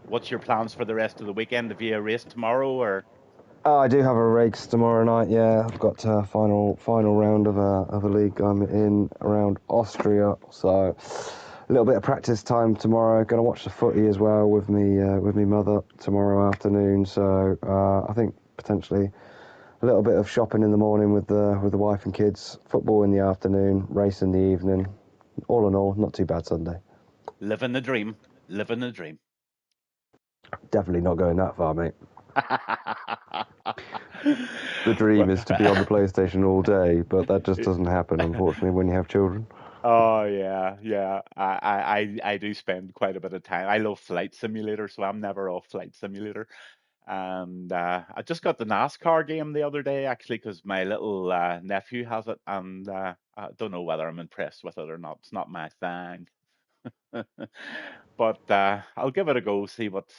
What's your plans for the rest of the weekend? Have you a race tomorrow, or? Oh, I do have a race tomorrow night. Yeah, I've got a final round of a league I'm in around Austria. So a little bit of practice time tomorrow. Going to watch the footy as well with me mother tomorrow afternoon. So I think potentially a little bit of shopping in the morning with the wife and kids. Football in the afternoon. Race in the evening. All in all, not too bad Sunday. Living the dream. Living the dream. Definitely not going that far, mate. The dream is to be on the PlayStation all day, but that just doesn't happen, unfortunately, when you have children. Oh yeah. I do spend quite a bit of time. I love Flight Simulator, so I'm never off Flight Simulator. And I just got the NASCAR game the other day, actually, because my little nephew has it, and I don't know whether I'm impressed with it or not. It's not my thing. But I'll give it a go, see what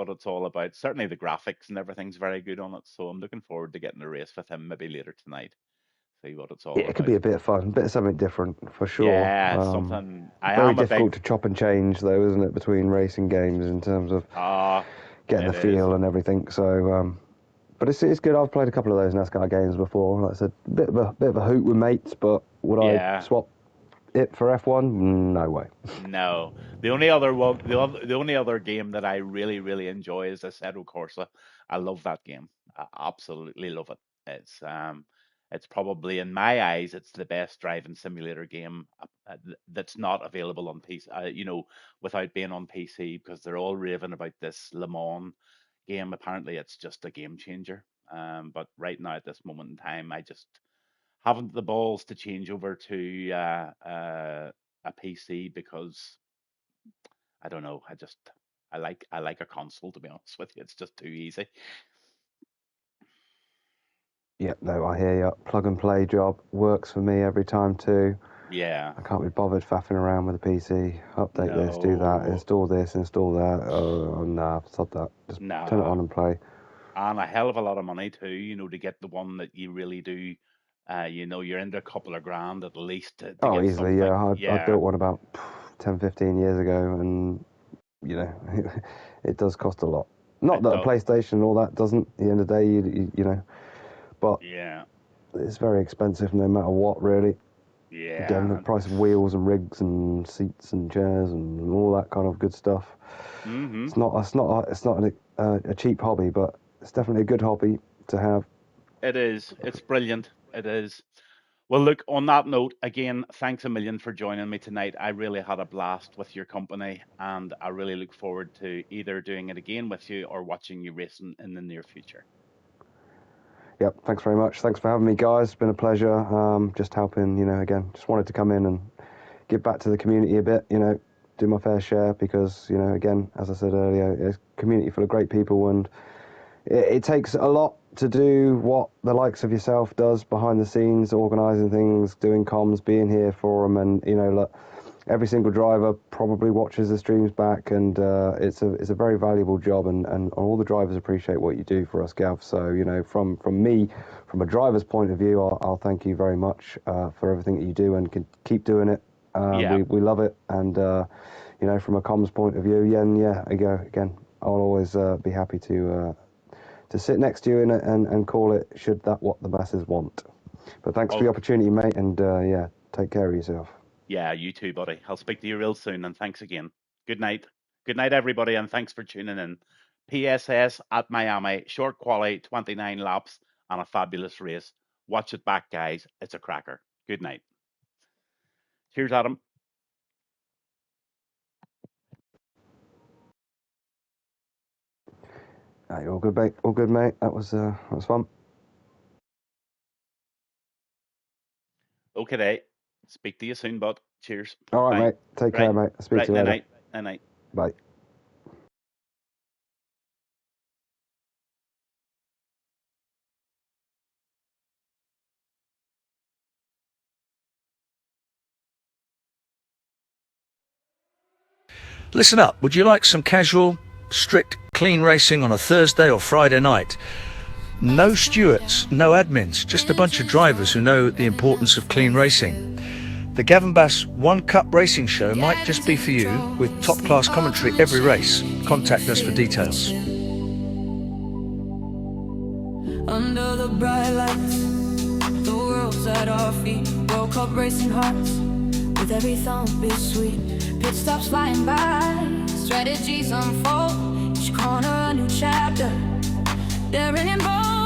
it's all about. Certainly the graphics and everything's very good on it, so I'm looking forward to getting a race with him maybe later tonight. See what it's all about. It could be a bit of fun, a bit of something different for sure. Yeah, something. Very difficult to chop and change, though, isn't it, between racing games in terms of getting the feel and everything. So, but it's good. I've played a couple of those NASCAR games before. Like I said, a bit of a hoot with mates, but would I swap it for F1? No way. No. The only other game that I really, really enjoy is Assetto Corsa. I love that game. I absolutely love it. It's probably, in my eyes, it's the best driving simulator game that's not available on PC. Without being on PC, because they're all raving about this Le Mans game. Apparently, it's just a game changer. But right now, at this moment in time, I just haven't the balls to change over to a PC because I don't know. I like a console, to be honest with you. It's just too easy. Yeah, no, I hear you. Plug and play job works for me every time too. Yeah. I can't be bothered faffing around with a PC. Update this, do that, install this, install that. Oh, nah, stop that. Just turn it on and play. and a hell of a lot of money too. You know, to get the one that you really do. You know, you're into a couple of grand at least to Oh, get easily, something. yeah. I Yeah, built one about 10, 15 years ago, and you know, it does cost a lot. Not it that a does. PlayStation and all that doesn't. At the end of the day, you know, but Yeah, it's very expensive no matter what, really. Again, the yeah. price of wheels and rigs and seats and chairs and all that kind of good stuff. Mm-hmm. It's not a cheap hobby, but it's definitely a good hobby to have. It is. It's brilliant. It is. Well, look, on that note, again, thanks a million for joining me tonight. I really had a blast with your company, and I really look forward to either doing it again with you or watching you racing in the near future. Yep, thanks very much. Thanks for having me, guys. It's been a pleasure. Just helping, you know, again, just wanted to come in and give back to the community a bit, you know, do my fair share because, you know, again, as I said earlier, it's a community full of great people, and it takes a lot to do what the likes of yourself does behind the scenes, organising things, doing comms, being here for them, and, you know, look, every single driver probably watches the streams back, and it's a very valuable job, and all the drivers appreciate what you do for us, Gav. So, you know, from me, from a driver's point of view, I'll thank you very much for everything that you do, and can keep doing it. Yeah. We love it, and you know, from a comms point of view, again, I'll always be happy to sit next to you and call it should that what the masses want. But thanks for the opportunity, mate, and yeah, take care of yourself. Yeah, you too, buddy. I'll speak to you real soon, and thanks again. Good night. Good night, everybody, and thanks for tuning in. PSS at Miami, short quali, 29 laps, and a fabulous race. Watch it back, guys. It's a cracker. Good night. Cheers, Adam. Right, all good, mate. All good, mate. That was fun. Okay, speak to you soon, bud. Cheers. All right, Bye. mate. Take care, Right. mate. I'll speak Right. to you Night later. night. Night night. Bye. Listen up, would you like some casual, strict, clean racing on a Thursday or Friday night? No stewards, no admins, just a bunch of drivers who know the importance of clean racing. The Gavinbass1 Cup Racing Show might just be for you, with top-class commentary every race. Contact us for details. Under the bright lights, the world's at our feet. World Cup racing hearts, with every thump is sweet. Pit stops flying by, strategies unfold. Each corner a new chapter, daring and bold.